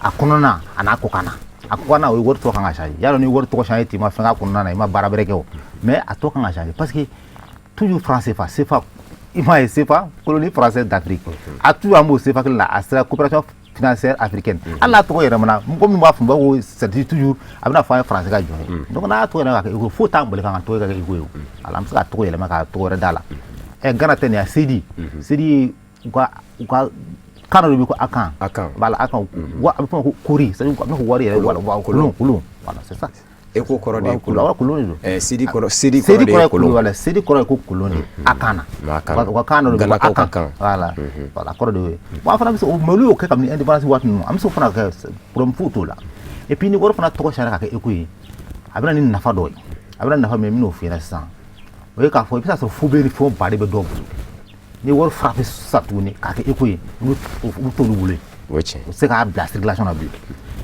a kɔnɔna a n'a kɔkan na a kɔkan na o ye wari tɔ kan ka changer y'a dɔn ni wari tɔgɔ changer ten i ma fɛn k'a kɔnɔna na i ma baara bɛrɛ kɛ o mais a tɔ kan ka changer parce que toujours franc CFA i m'a ye CFA colonie française d'Afrique a toujours an b'o CFA kelen na a sera coopération financière africaine hali n'a tɔgɔ yɛlɛmana mɔgɔ min b'a fɔ b'a ko c'est toujours a bɛna fɔ an ye français ka jɔn ye donc n'a tɔgɔ yɛlɛma ka kɛ ECO fo t'an boli kan ka tɔgɔ kɛ ECO ye ala an bɛ se ka tɔgɔ yɛlɛma ka tɔgɔ wɛrɛ d'a la Ghana tɛ nin ya sedi u ka kan dɔ bɛ ko akan voilà akan wa a bɛ fɔ ko kori c'est à dire a bɛ ko wari yɛrɛ wala kolon voilà c'est ça ECO kɔrɔ de ye kolon de don sedi kɔrɔ de ye kolon voilà sedi kɔrɔ ye ko kolon de akan na u ka kan dɔ bɛ ko akan voilà kɔrɔ de y'o ye bon an fana bɛ se mais olu y'o kɛ kabini indépendance waati ninnu an bɛ se o fana kɛ problème foyi t'o la et puis ni wari fana tɔgɔ sariya ka kɛ ECO ye a bɛ na ni nafa dɔ ye a bɛ na nafa min n bɛn'o f'i ɲɛna sisan o ye k'a fɔ i bɛ se ka sɔrɔ fo bɛ ni fɛnw ba de bɛ dɔw bolo ni wari frappé sisan tuguni k'a kɛ ECO ye olu t'olu bolo yen o ye tiɲɛ o tɛ se k'a bila circulation na bilen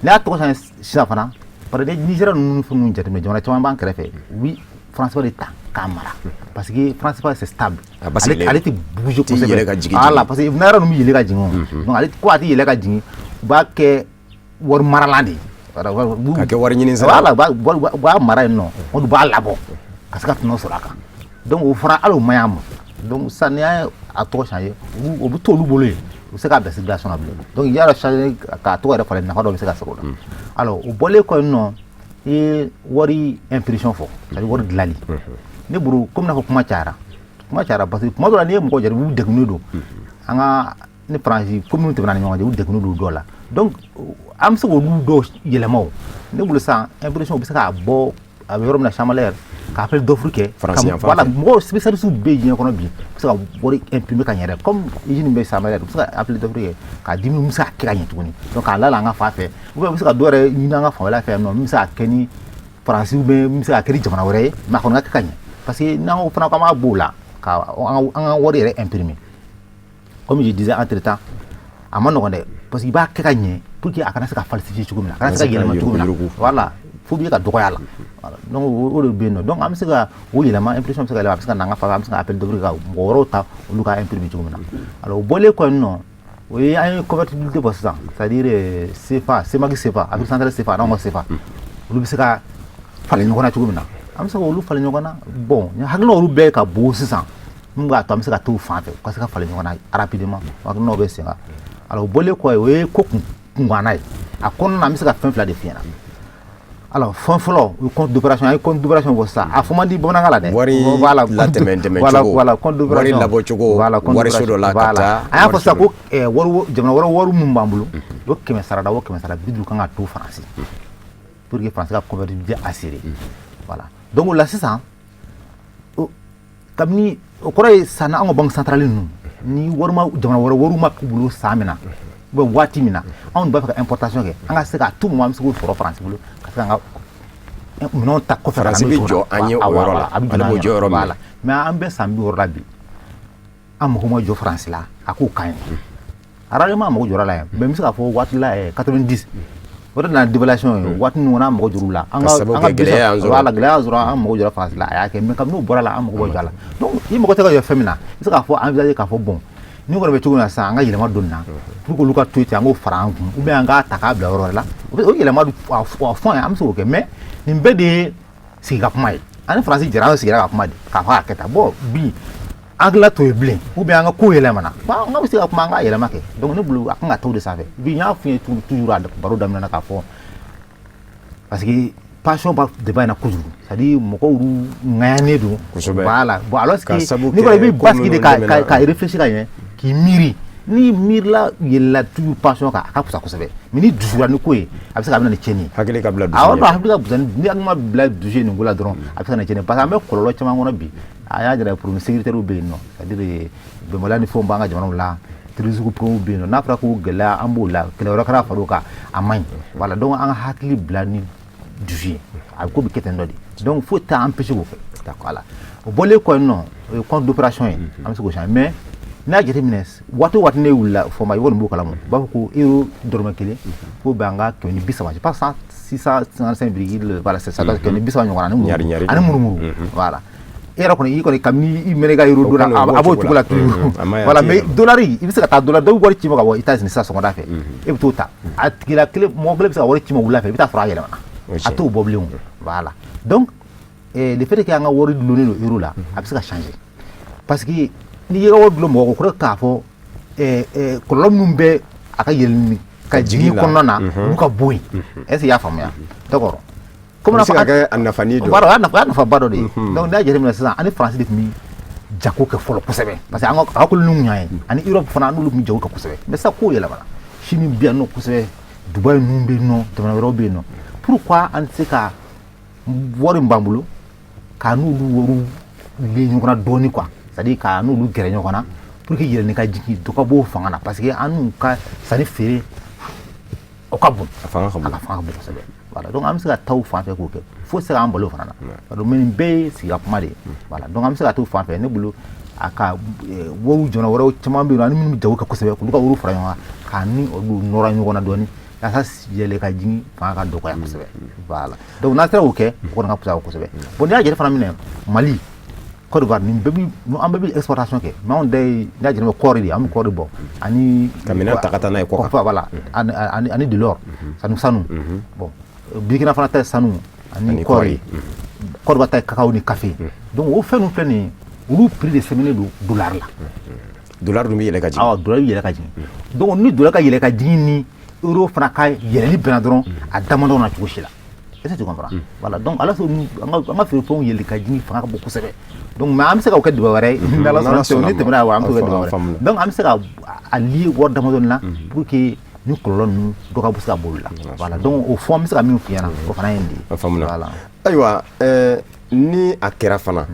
n'i y'a tɔgɔ sariya sisan fana parce que Nigéria ninnu fɛn ninnu jateminɛ jamana caman b'an kɛrɛfɛ oui France de ta k'a mara parce que France c'est stable ale tɛ bouger kosɛbɛ voilà parce que naira ninnu bɛ yɛlɛ ka jigin o donc ale ko a tɛ yɛlɛ ka jigin u b'a kɛ wari maralan de ye ka kɛ wari ɲini sira voilà u b'a mara yen nɔ o de b'a labɔ ka se ka tɔnɔ sɔrɔ a kan donc o fana hali o man ɲi a ma donc sisan n'i y'a a tɔgɔ changer o bɛ to olu bolo yen u bɛ se k'a bila circulation na bilen donc i y'a dɔn changer k'a tɔgɔ yɛrɛ falen nafa dɔ bɛ se ka sɔrɔ o la alors o bɔlen kɔ yen nɔ i ye wari impression fɔ c'est à dire wari dilanli ne bolo komi n'a fɔ kuma cayara parce que kuma dɔ la n'i ye mɔgɔ jate u degunnen don an ka ni faransi commune tɛmɛna ni ɲɔgɔn cɛ u degunnen don dɔw la donc an bɛ se k'olu dɔw yɛlɛma o ne bolo sisan impression u bɛ se k'a bɔ a bɛ yɔrɔ min na chambre k'a appel d'offre kɛ voilà mɔgɔw spécialiste bɛ diɲɛ kɔnɔ bi u bɛ se ka wari imprimer ka ɲɛ dɛ comme usine bɛ chambre u bɛ se ka appel d'offre kɛ k'a di min bɛ se ka kɛ ka ɲɛ tuguni donc k'a lala an ka fan fɛ ou bien u bɛ se ka dɔ yɛrɛ ɲini an ka fanfɛla fɛ min bɛ se ka kɛ ni faransi ou bien min bɛ se ka kɛ ni jamana wɛrɛ ye mais a kɔni ka kɛ ka ɲɛ parce que n'an ko fana k'an b'a b'o la ka an ka wari yɛrɛ imprimer comme je disais entre temps a ma nɔgɔn dɛ parce que i b'a kɛ ka ɲɛ pour que a kana se ka falsifier cogo min na a kana se ka yɛlɛma cogo min na voilà fo b'i ka dɔgɔya la donc o de bɛ yen nɔ donc an bɛ se ka o yɛlɛma impression bɛ se ka yɛlɛma a bɛ se ka na an ka fan an bɛ se ka appel d'offre ka mɔgɔ wɛrɛw ta olu ka imprimer cogo min na alors o bɔlen kɔ yen nɔ o ye an ye convertibilité bɔ sisan c'est à dire CFA CEMAC CFA Afrique centrale CFA n'anw ka CFA olu bɛ se ka falen ɲɔgɔn na cogo min na an bɛ se ka olu falen ɲɔgɔn na bon hakilina olu bɛɛ ka bon sisan min b'a to an bɛ se ka t'o fan fɛ u ka se ka falen ɲɔgɔn na rapidement hakilinaw bɛ sen kan alors o bɔlen kɔ yen o ye ko kunganna ye a kɔnɔna an bɛ se ka fɛn fila de f'i ɲɛna alors fɛn fɔlɔ o ye compte d'opération an ye compte d'opération fɔ sisan a fɔ man di bamanankan la dɛ wari latɛmɛ cogo voilà compte d'opération wari labɔ cogo wariso dɔ la ka taa an y'a fɔ sisan ko jamana wɛrɛ wari min b'an bolo o 100 sarada o 100 sara 50 kan ka to faransi pour que faransi ka convertibilité assurée voilà donc là c'est ça comme ni o kore sana an banque centrale ni warma jamana waruma kubulo samina bo wati mina on ba fa importation ke an ga se ka tout moment se ko foro France bulo ka se nga non ta ko France bi jo anye o yoro la ala bo jo yoro voilà mais an be sambi wor la bi am ko mo jo France la ako kan aralema mo jo la mais mi se ka fo wati la 90 wala na dévaluation wati no na mo jo la an ga wala gele zura am mo jo France la ya ke mais comme no bora la am ko bo jala donc il mo ko te ka yo femina mi se ka fo envisager ka fo bon ni ko be tuguna sa anga yelema donna pour ko luka tuiti ango franc ou bien anga taka bla woro la o yelema du fond am so ke mais ni mbede siga kumai ani français jira siga ka kumai ka fa keta bo bi angla to blin ou bien anga ko yelema na ba anga siga kuma anga yelema ke donc ne bulu anga taw de safe bi nya fu toujours ad baro damna na ka fo parce que passion ba débat na kujuru c'est-à-dire moko ru ngane do voilà bon alors que ni ko bi baski de ka réfléchir ka qui miri ni mirla yella tu passion ka pusa kusebe mini dujura ni ko e abisa ka na cheni hakile ka bla du awo ba hakile ka buzan ni akma bla du je ni ngola dron abisa na cheni parce que me kololo chama ngona bi aya jara pour me sécurité ru be no c'est-à-dire be molani fo mbanga jamano la trizuku pro be no na fra ko gela ambola kele ro kara faruka amay voilà donc an hakili bla ni du je ab ko bi keten dodi donc faut ta empêcher ko d'accord là o bolé ko non compte d'opération am se ko mais na jete mines wato ne wula fo ma yoro mbuka lamu ba ko euro dorma kele ko banga ko ni bisa waje pas 655 voilà c'est ça donc ni bisa nyora ni ani murumuru voilà era ko ni ko ni kamni menega euro dola abo tukula tu voilà mais dolari ibisa ka dollar do wori chimo ka wo États-Unis ça sonda fe e tota atkila kele mo gleb sa wori chimo wula fe bita fra yele mana ato boblion voilà donc le fait que anga wori donner le euro là abisa ka changer parce que ni yega wodlo mo ko ka fo kolom numbe aka yelni ka jigi kono na buka boy est-ce ya famia d'accord comme na fa ka anafani do baro na fa baro de donc na jere mi ça ani France def mi jako ke folo kusebe parce que anga ko lu nyaay ani Europe fana no lu mi jako kusebe mais ça ko yela bana chimi bien no kusebe Dubai numbe no tamana robe no pourquoi an se ka wori mbambulo ka nu lu woru le ñu ko na doni quoi c'est-à-dire ka nous lu gere ñokona pour que yel ni ka jiki to ka bo fangana parce que anu ka sani fere o ka bon fanga bon sabe voilà donc am se ka taw fa fe ko ke faut se am bolo fana do men be si ya pamade voilà donc am se ka taw fa fe ne bulu aka wo jona woro chama be anu mi jaw ka ko sabe ko ka wuru fara ñoka ka ni o du nora ñokona doni ya sa yele ka jini fa ka do ko ya ko sabe voilà donc na sera ok ko na pusa ko sabe bon ya jere fana mi ne Mali Côte d'Ivoire ni bebi no am bebi exportation ke ma on day da jere ko ri am ko bo ani kamina takata na ko fa voilà ani de l'or sanu bon Burkina Faso ta sanu ani ko ri Côte d'Ivoire ta cacao ni café donc au fait nous plein ou prix de semaine dollar là dollar dum yele ka ji dollar yele ka ji donc ni dollar ka yele ka ji ni euro fana ka yele li bena dron a damando na tuko la est-ce que tu comprends voilà donc alors on a fait pour yele ka ji fana ka beaucoup c'est donc mais am se ka ko de bare dala so ni te bra wa am ko de bare donc am se ka ali wor da modon la pour que ñu kolon do ka buska bol la voilà donc au fond am se ka mi fiana ko fana indi voilà aywa ni akera fana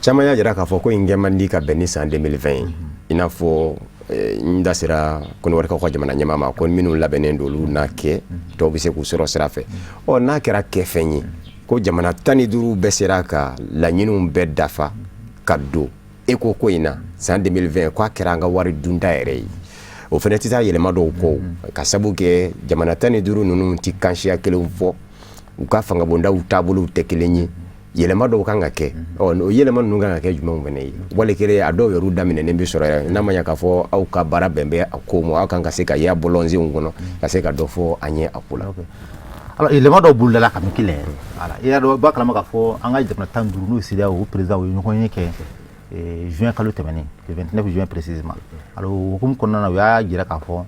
chama ya jira ka fo ko ingemandi ka benisa en 2020 ina fo nda sira kono warka ko jamana nyama ko minu labenen dolu na ke to bi se ku soro sira fe o na kera ke fenyi ko jamana tani duru besera ka la nyinu be dafa kaddo e ko ina san 2020 ko akera nga wari dunda ere o feneti ta yelema do ko ka sabuke jamana tani duru nunu ti kanshia kele fo u ka fanga bonda u tabulu tekelenyi yelema do kanga ke o yelema nunu kanga ke juma mbene wale kele ado yoru damine nembe soro na manya ka fo au ka bara bembe akomo akanga se ka ya bolonzi ngono ka se ka do fo anye akula alors il est boule de la camikile voilà il y a ba kala maka fo anga jepna tanduru no sidia au président wo nyoko nyeke juin kalo temani le 29 juin précisément alors comme konna na ya jira ka fo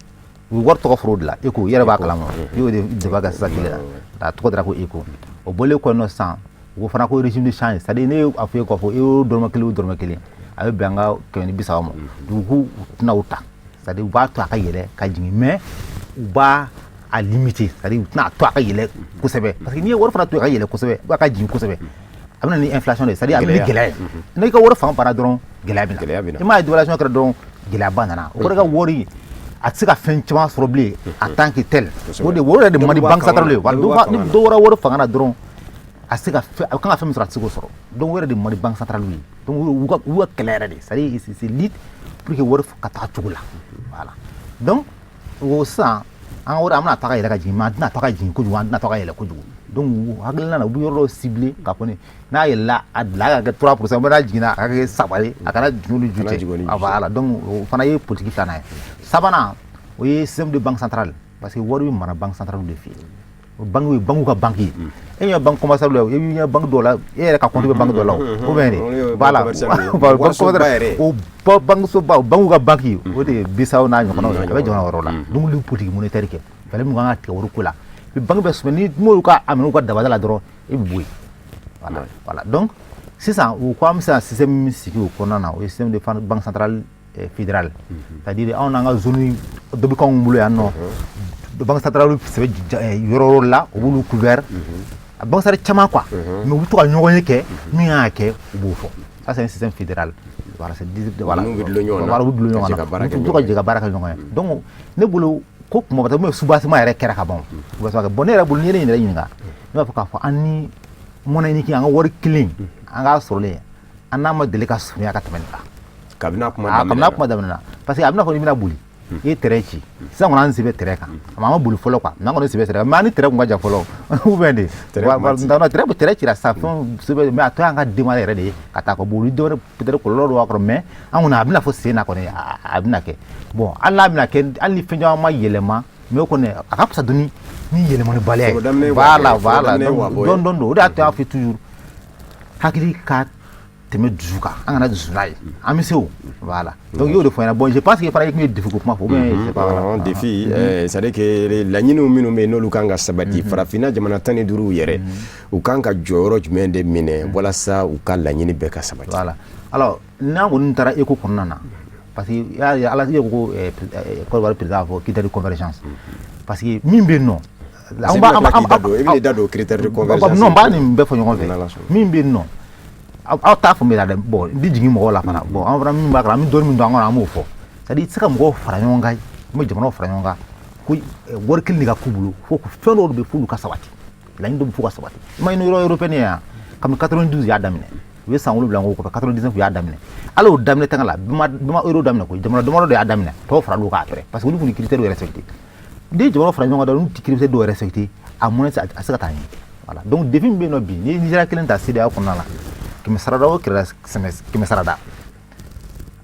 we worto ko fraude la eko yere ba kala mo yo de baga sa kile la to dra ko eko o bole ko no san wo fana ko régime de change ça dit ne afé ko fo e dorma kile abe banga ko ni bisaw mo du ku na uta ça dit ba to aka yele ka jingi mais ba à limiter, c'est-à-dire na to aka yele kosɛbɛ parce que ni wari fana to aka yele kosɛbɛ ba ka jigin kosɛbɛ a bɛna ni inflation de c'est-à-dire a bɛ ni gɛlɛya ni ka wari fanga banna dɔrɔn gɛlɛya bɛ na i m'a ye devaluation kɛra dɔrɔn gɛlɛyaba nana o kɔrɔ ka wari a tɛ se ka fɛn caman sɔrɔ bilen en tant que tel o yɛrɛ de man di banque centrale ye ni dɔ wɛrɛ wari fanga na dɔrɔn a se ka a kan ka fɛn min sɔrɔ a tɛ se k'o sɔrɔ donc o yɛrɛ de man di banque centrale ye donc u ka kɛlɛ yɛrɛ de c'est-à-dire c'est lutte pour que wari ka taa cogo la voilà donc o sisan an wari an bɛna taga yɛlɛ ka jigin mais an tɛna taga jigin kojugu an tɛna taga yɛlɛ kojugu donc hakilina na u bɛ yɔrɔ dɔ ciblé ka fɔ ne n'a yɛlɛla a bila ka kɛ 3% n'a jiginna a ka kɛ 3 ye a kana jigin ni ju cɛ voilà donc o fana ye politique filanan ye sabanan o ye système de banque centrale parce que wari bɛ mara banque centrale de fɛ yen banque ye banque ka banque ye e ɲɛ banque commerciale la e ɲɛ banque dɔ la e yɛrɛ ka compte bɛ banque dɔ la o bɛ de voilà o banque soba banque ka banque ye o de ye Bissau n'a ɲɔgɔnnaw ye a bɛ jamana wɛrɛw la donc olu politique monétaire kɛ fɛlɛ min kan ka tigɛ wari ko la banque bɛ sɔmɛ ni m'olu ka aminu ka dabada la dɔrɔn e bɛ bɔ yen voilà donc sisan o ko an bɛ se ka système min sigi o kɔnɔna na o ye système de banque centrale fédérale c'est-à-dire anw n'an ka zone dɔ bɛ k'anw bolo yan nɔ banque centrale sɛbɛ yɔrɔ la o b'olu couvert a banque centrale caman quoi mais u bɛ to ka ɲɔgɔn ye kɛ min kan ka kɛ u b'o fɔ ça c'est un système fédéral voilà c'est voilà u bɛ dulon ɲɔgɔn na u bɛ to ka jɛ ka baara kɛ ɲɔgɔn ye donc ne bolo ko kuma bɛ taa mun subasement yɛrɛ kɛra ka ban subasement bon ne yɛrɛ bolo ni ne yɛrɛ ɲininka ne b'a fɔ k'a fɔ an ni mɔnɛ ni an ka wari kelen an k'a sɔrɔlen an n'a ma deli ka surunya ka tɛmɛ nin kan kabini kuma daminɛna parce que a bɛna fɔ n'i bɛna boli i ye terrain ci sisan kɔni an sen bɛ terrain kan a ma boli fɔlɔ quoi n'an kɔni sen bɛ terrain mais an ni terrain kun ka jan fɔlɔ ou bien de terrain cira sisan fɛn sɛbɛ mais a tɔ y'an ka démarrer yɛrɛ de ye ka taa ka boli dɔwɛrɛ peut-être kɔlɔlɔ dɔ b'a kɔrɔ mais an kɔni a bɛna fɔ sen na kɔni a bɛna kɛ bon hali n'a bɛna kɛ hali ni fɛn caman ma yɛlɛma mais o kɔni a ka fisa dɔɔni ni yɛlɛmani baliya ye voilà dɔɔni dɔɔni o de y'a to y'a fɔ toujours hakili ka tɛmɛ dusu kan an kana dusu n'a ye an bɛ se o voilà donc y'o de fɔ ɲɛna bon je pense que fana i tun ye défi ko kuma fɔ ou bien c'est pas voilà défi c'est à dire que laɲiniw minnu bɛ yen n'olu kan ka sabati farafinna jamana 15 yɛrɛ u kan ka jɔyɔrɔ jumɛn de minɛ walasa u ka laɲini bɛɛ ka sabati voilà alors n'an kɔni taara ECO kɔnɔna na parce que ala ye ko Côte d'Ivoire président fɔ critère de convergence parce que min bɛ yen nɔ an b'a da don critère de convergence non b'a nin bɛɛ fɔ ɲɔgɔn fɛ min bɛ yen nɔ aw t'a fɔ min na dɛ bon n bɛ jigin mɔgɔw la fana bon an fana min b'a kan an bɛ dɔɔni min dɔn an kɔnɔ an b'o fɔ c'est à dire i tɛ se ka mɔgɔw fara ɲɔgɔn kan n bɛ jamanaw fara ɲɔgɔn kan ko wari kelen de ka k'u bolo fo fɛn dɔw de bɛ f'olu ka sabati laɲini dɔ bɛ f'u ka sabati i ma ye yɔrɔ européenne yan kabini 92 y'a daminɛ u ye san 7 k'o kɔfɛ 99 u y'a daminɛ hali o daminɛ tanga la bima euro daminɛ koyi jamana damadɔ de y'a daminɛ tɔw fara l'u kan après parce que olu tun ye critères dɔ respecté ni jamanaw fara ɲɔgɔn kan n'u tɛ critères dɔw respecté a mɔnɛ a se ka taa ɲɛ voilà donc défi min bɛ yen nɔ bi ni ye Nigéria kelen ta CEDEAO kɔnɔna la kɛmɛ sarada o kɛmɛ sarada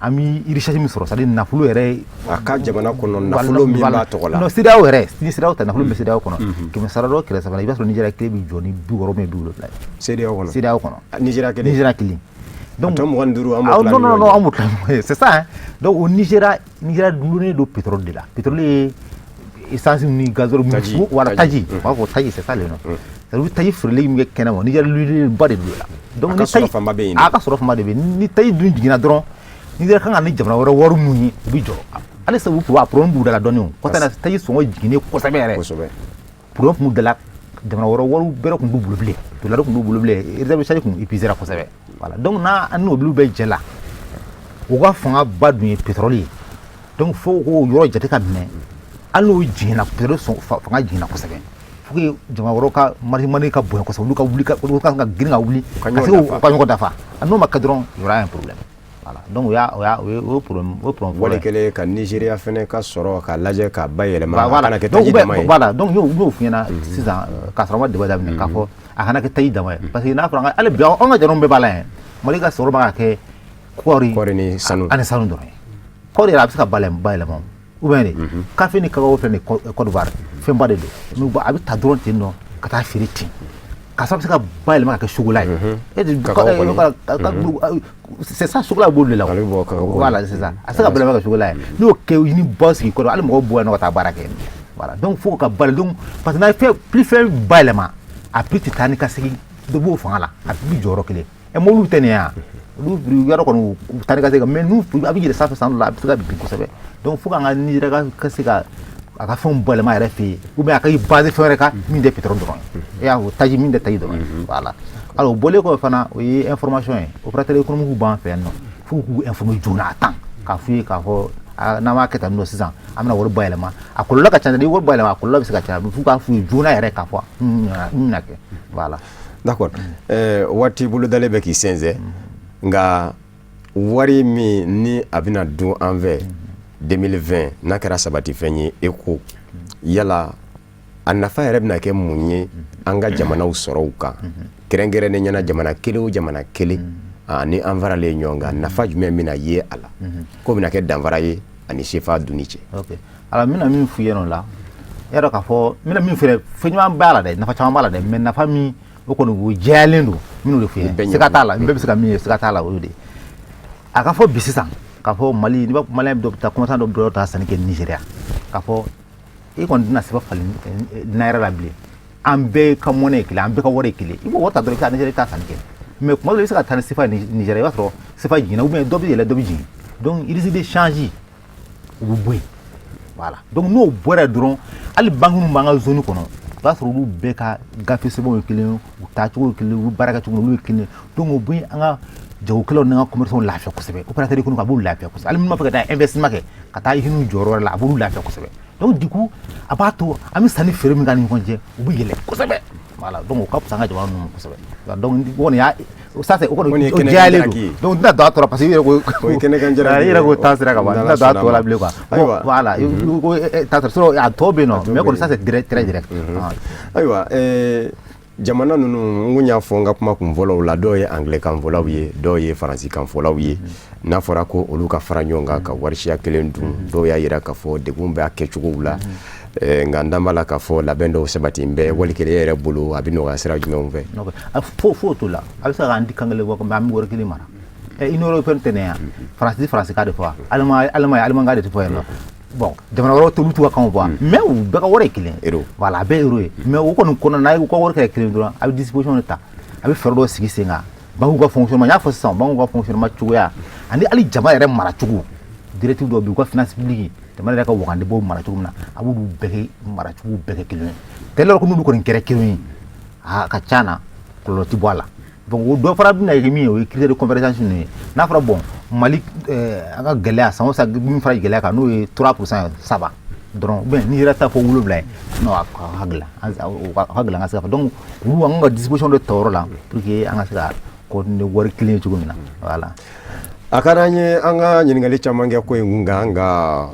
an bɛ richesse min sɔrɔ c'est à dire nafolo yɛrɛ a ka jamana kɔnɔ nafolo min b'a tɔgɔ la non CEDEAO yɛrɛ ni CEDEAO ta nafolo min bɛ CEDEAO kɔnɔ kɛmɛ sarada o kɛmɛ sarada i b'a sɔrɔ Nigéria kelen bɛ jɔ ni 60 mais 70 ye CEDEAO kɔnɔ Nigéria kelen donc non an m'o tila c'est ça hein donc o Nigéria dulonnen don pétrole de la pétrole ye essence ni gazole wala taji on va fɔ taji c'est ça le nom c'est-à-dire taji feereli min kɛ kɛnɛma Nigéria lulen ba de don la donc ni taji a ka sɔrɔ fama de bɛ yen ni taji dun jiginna dɔrɔn Nigéria kan ka ni jamana wɛrɛ wari mun ye u bɛ jɔ hali sabu a problème b'u da la dɔɔni o kɔsa in na taji sɔngɔ jiginnen kosɛbɛ yɛrɛ problème tun b'u da la jamana wɛrɛ wariw bɛrɛ tun b'u bolo bilen dollars tun b'u bolo bilen réserve change tun épuisé la kosɛbɛ voilà donc n'a n'olu bɛɛ jɛ la u ka fanga ba dun ye pétrole ye donc fo k'o yɔrɔ jate ka minɛ hali n'o jiginna pétrole fanga jiginna kosɛbɛ fo que jamana wɛrɛw ka mari ka bonya kosɛbɛ olu ka wuli olu ka girin ka wuli ka se k'u ka ɲɔgɔn dafa n'o ma kɛ dɔrɔn il y aura un problème voilà donc o problème wale kɛlen ka Nigéria fɛnɛ ka sɔrɔ ka lajɛ ka bayɛlɛma a kana kɛ taji dama ye voilà donc y'o f'i ɲɛna sisan k'a sɔrɔ ma débat daminɛ k'a fɔ a kana kɛ taji dama ye parce que n'a fɔra hali bi an ka jamanaw bɛɛ b'a la yan Mali ka sɔrɔ ma ka kɛ kɔɔri ni sanu ani sanu dɔrɔn ye kɔɔri yɛrɛ a bɛ se ka bayɛlɛma ou bien de kafe ni kakawo filɛ nin Côte d'Ivoire fɛnba de don a bɛ ta dɔrɔn ten nɔ ka taa feere ten ka sɔrɔ a bɛ se ka bayɛlɛma ka kɛ chocolat ye c'est ça chocolat b'olu de la voilà c'est ça a se ka bayɛlɛma ka chocolat ye n'o kɛ ni ba sigi Côte d'Ivoire hali mɔgɔw bɔ yan nɔ ka taa baara kɛ voilà donc fo ka bayɛlɛma donc parce que n'a ye plus fɛn bayɛlɛma a prix tɛ taa ni ka segin dɔ b'o fanga la a bɛ jɔyɔrɔ kelen mɔbiliw tɛ nin yan olu yɔrɔ kɔni u taa ni ka segin mais n'u a bɛ yɛlɛ sanfɛ san dɔ la a bɛ se ka bin kosɛbɛ donc fo k'an ka Nigéria ka se ka a ka fɛnw bayɛlɛma yɛrɛ fɛ yen ou bien a ka i base fɛn wɛrɛ kan min tɛ pétrole dɔrɔn ye y'a fɔ taji min tɛ taji dɔrɔn voilà alors o bɔlen kɔfɛ fana o ye information ye opérateur économique b'an fɛ yan nɔ fo k'u informer joona a temps k'a f'u ye k'a fɔ n'an b'a kɛ tan nɔ sisan an bɛna wari bayɛlɛma a kɔlɔlɔ ka ca dɛ ni wari bayɛlɛma a kɔlɔlɔ bɛ se ka ca fo k'a f'u ye joona yɛrɛ k'a fɔ min bɛna kɛ voilà d'accord waati bolo dalen bɛ k'i sɛnsɛn nka wari min ni a bɛna dun an fɛ 2020 n'a kɛra sabatifɛn ye ECO yala a nafa yɛrɛ bɛna kɛ mun ye an ka jamanaw sɔrɔw kan kɛrɛnkɛrɛnnen ɲɛna jamana kelen o jamana kelen ni an faralen ɲɔgɔn kan nafa jumɛn bɛna ye a la ko bɛna kɛ danfara ye ani sefa dunni cɛ. ok alors n bɛna min f'i ye o la i y'a dɔn k'a fɔ n bɛna min f'i ye fɛn caman b'a la dɛ nafa caman b'a la dɛ mais nafa min o kɔni o jɛyalen don minnu de f'i ye siga t'a la n bɛɛ bɛ se ka min ye siga t'a la o y'o de ye a ka fɔ bi sisan k'a fɔ Mali n'i b'a Malien dɔ bɛ taa commerçant dɔ bɛ taa sanni kɛ Nigéria k'a fɔ i kɔni tɛna sɛbɛn falen naira la bilen an bɛɛ ka monnaie ye kelen an bɛɛ ka wari ye kelen i b'o wari ta dɔrɔn i bɛ taa Nigéria i bɛ taa sanni kɛ mais kuma dɔ la i bɛ se ka taa ni sefa Nigéria i b'a sɔrɔ sefa jiginna ou bien dɔ bɛ yɛlɛ dɔ bɛ jigin donc risque de change o bɛ bɔ yen voilà donc n'o bɔra dɔrɔn hali banque minnu b'an ka zone kɔnɔ i b'a sɔrɔ olu bɛɛ ka gafe sɛbɛnw ye kelen u taacogo ye kelen u baara kɛcogo olu ye kelen donc o bɛ an ka jagokɛlaw ni an ka commerçants lafiya kosɛbɛ opérateur économique a b'u lafiya kosɛbɛ hali minnu b'a fɛ ka taa investissement kɛ ka taa usine jɔyɔrɔ wɛrɛ la a b'olu lafiya kosɛbɛ donc du coup a b'a to an bɛ sanni feere min k'an ni ɲɔgɔn cɛ u bɛ yɛlɛ kosɛbɛ voilà donc o ka fisa an ka jamana ninnu kosɛbɛ donc o kɔni y'a ça c'est o kɔni o jɛyalen don donc n tɛna don a tɔ la parce que i yɛrɛ ko i yɛrɛ ko temps sera ka ban n tɛna don a tɔ la bilen quoi bon voilà ko temps sera a tɔ bɛ yen nɔ mais kɔni ça c'est direct très direct ayiwa jamana ninnu n kun y'a fɔ n ka kuma kun fɔlɔw la dɔw ye anglais kan fɔlaw ye dɔw ye faransi kan fɔlaw ye n'a fɔra ko olu ka fara ɲɔgɔn kan ka warisiya kelen dun dɔw y'a yira k'a fɔ degun bɛ a kɛcogow la nka n dan b'a la k'a fɔ labɛn dɔw sabati n bɛ wali kelen yɛrɛ bolo a bɛ nɔgɔya sira jumɛnw fɛ foyi t'o la a bɛ se k'an di kan kelen bɔ mais an bɛ wari kelen mara union européenne tɛ ne yan faransi ka de fɔ allemand ka de fɔ yan nɔ bon jamana wɛrɛw t'olu t'u ka kanw fɔ mais u bɛɛ ka wari ye kelen voilà a bɛɛ euro ye mais o kɔni kɔnɔ n'a ye u ka wari kɛ kelen dɔrɔn a bɛ disposition de ta a bɛ fɛɛrɛ dɔ sigi sen kan banques ka fonctionnement n y'a fɔ sisan banques ka fonctionnement cogoya ani hali jama yɛrɛ mara cogo directive dɔw bɛ yen u ka finance publique jamana yɛrɛ ka wagande b'o mara cogo min na a b'olu bɛɛ kɛ mara cogo bɛɛ kɛ kelen ye dès lors que n'olu kɔni kɛra kelen ye a ka ca na kɔlɔlɔ ti bɔ a la donc o dɔ fana bɛna kɛ min ye o ye critère de convergence ninnu ye n'a fɔra bon Mali an ka gɛlɛya san o san min fara gɛlɛya kan n'o ye 3% saba dɔrɔn ou bien Nigéria ta fɔ 7 ye non a ka gɛlɛn an ka se ka fɔ donc olu an ka disposition dɔ ta yɔrɔ la pour que an ka se ka continuer wari kelen ye cogo min na voilà a ka d'an ye an ka ɲininkali caman kɛ ko in kun kan nka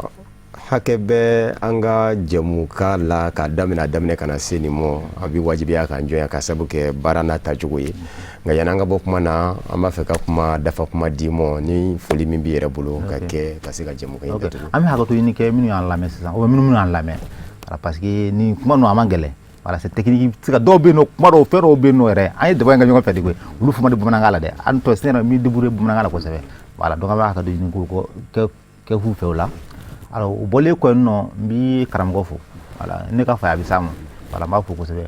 hakɛ bɛ an ka jɛmuka la k'a daminɛ ka na se nin ma a bɛ wajibiya k'an jɔnya ka sabu kɛ baara n'a tacogo ye nka yan'an ka bɔ kuma na an b'a fɛ ka kuma dafa kuma di ma ni foli min b'i yɛrɛ bolo ka kɛ ka se ka jɛmuka in datugu. an bɛ hakɛto ɲini kɛ minnu y'an lamɛn sisan ou bien minnu y'an lamɛn parce que ni kuma ninnu a man gɛlɛn voilà c'est technique se ka dɔw bɛ yen nɔ kuma dɔw fɛn dɔw bɛ yen nɔ yɛrɛ an ye débat in kɛ ɲɔgɔn fɛ de koyi olu fɔ man di bamanankan la dɛ an tɔ sisan mi débrouiller bamanankan la kosɛbɛ voilà donc an bɛ hakɛto ɲini k'o kɛ fu fɛ o la alors o bɔlen kɔ yen nɔ n bɛ karamɔgɔ fo voilà ne ka fa a bɛ s'a ma voilà n b'a fo kosɛbɛ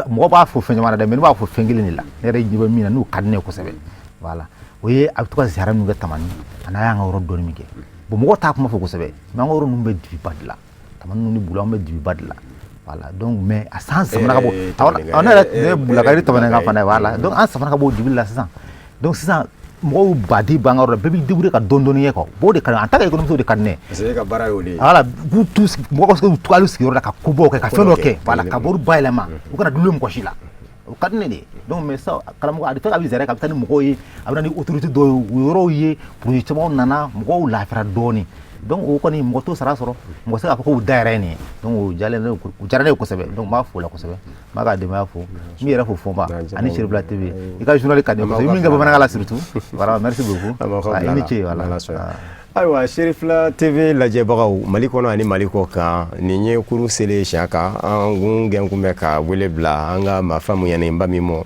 mɔgɔ b'a fɔ fɛn caman na dɛ mais ne b'a fɔ fɛn kelen de la ne yɛrɛ ɲɛ bɛ min na n'o ka di ne ye kosɛbɛ voilà o ye a bɛ to ka ziyara min kɛ tamani a n'a y'an ka yɔrɔ dɔɔni min kɛ bon mɔgɔw t'a kuma fɔ kosɛbɛ mais an ka yɔrɔ ninnu bɛ dibiba de la tamani ninnu ni bulu an bɛ dibiba de la voilà donc mais a san samana ka bɔ ne yɛrɛ ne bulakari tamani kan fana voilà donc an samana ka bɔ dibi la sisan donc sisan mɔgɔw baden b'an ka yɔrɔ la bɛɛ b'i débrouiller ka dɔɔni kɛ quoi b'o de ka di en tant que économiste o de ka di ne ye parce que e ka baara y'o de ye voilà b'u tu mɔgɔw ka se k'u to hali sigiyɔrɔ la ka kobaw kɛ ka fɛn dɔ kɛ voilà ka bɔ bayɛlɛma u kana dulon mɔgɔ si la o ka di ne de ye donc mais sa karamɔgɔ a bɛ fɛ ka bɛ zɛrɛ ka bɛ taa ni mɔgɔw ye a bɛ na ni autorité dɔw ye o yɔrɔw ye projet camanw nana mɔgɔw lafiyara dɔɔni donc o kɔni mɔgɔ t'o sara sɔrɔ mɔgɔ se k'a fɔ k'u da yɛrɛ ye nin ye donc o diyara ne ye kosɛbɛ donc n b'a fo la kosɛbɛ n b'a ka denbaya fo n b'i yɛrɛ fo Fɔnba ani Cherifla TV i ka journal ka di kosɛbɛ i min kɛ bamanankan la surtout voilà merci beaucoup i ni ce voilà ayiwa Cherifla TV lajɛbagaw Mali kɔnɔ ani Mali kɔ kan nin ye kurun selen siɲɛ kan an kun gɛn kun bɛ ka wele bila an ka maafa mun ɲɛna ba min mɔ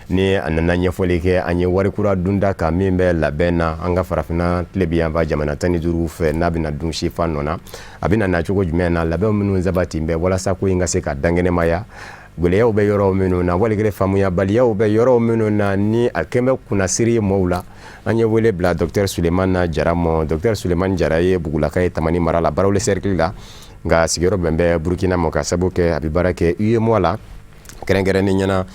ni a nana ɲɛfɔli kɛ an ye wari kura dunda kan min bɛ labɛn na an ka farafinna tile bi yan ba jamana 15 fɛ n'a bɛna dun sifa nɔ na a bɛna na cogo jumɛn na labɛn minnu sabati bɛ walasa ko in ka se ka dankɛnɛmaya gwɛlɛyaw bɛ yɔrɔ minnu na walikɛ faamuyabaliyaw bɛ yɔrɔ minnu na ni a kɛn bɛ kunnasiri ye mɔɔw la an ye wele bila docteur Sulemani Jara ma docteur Sulemani Jara ye Bugulaka ye Tamani mara la Barawuli cercle la nga sigiyɔrɔ bɛn bɛ Burkina ma ka sabu kɛ a bɛ baara kɛ UEMOA la kɛrɛnkɛrɛnnen ɲɛna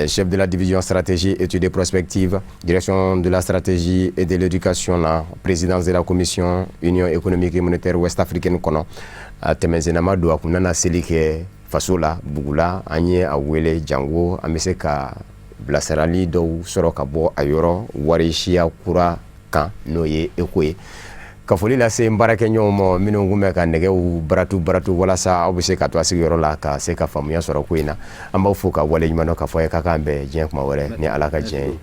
chef de la division stratégie études et prospectives direction de la stratégie et de l'éducation la présidence de la commission union économique et monétaire ouest africaine kɔnɔ a tɛmɛsenama don a kun nana seli kɛ faso la Bugula an ye a wele jango an bɛ se ka bilasirali dɔw sɔrɔ ka bɔ a yɔrɔ wari siya kura kan n'o ye eko ye ka foli lase n baarakɛɲɔgɔnw ma minnu kun bɛ ka nɛgɛw baratu walasa aw bɛ se ka to a sigiyɔrɔ la ka se ka faamuya sɔrɔ ko in na an b'aw fo ka wale ɲuman dɔn k'a fɔ ye k'a k'an bɛn diɲɛ kuma wɛrɛ ni Ala ka diɲɛ ye.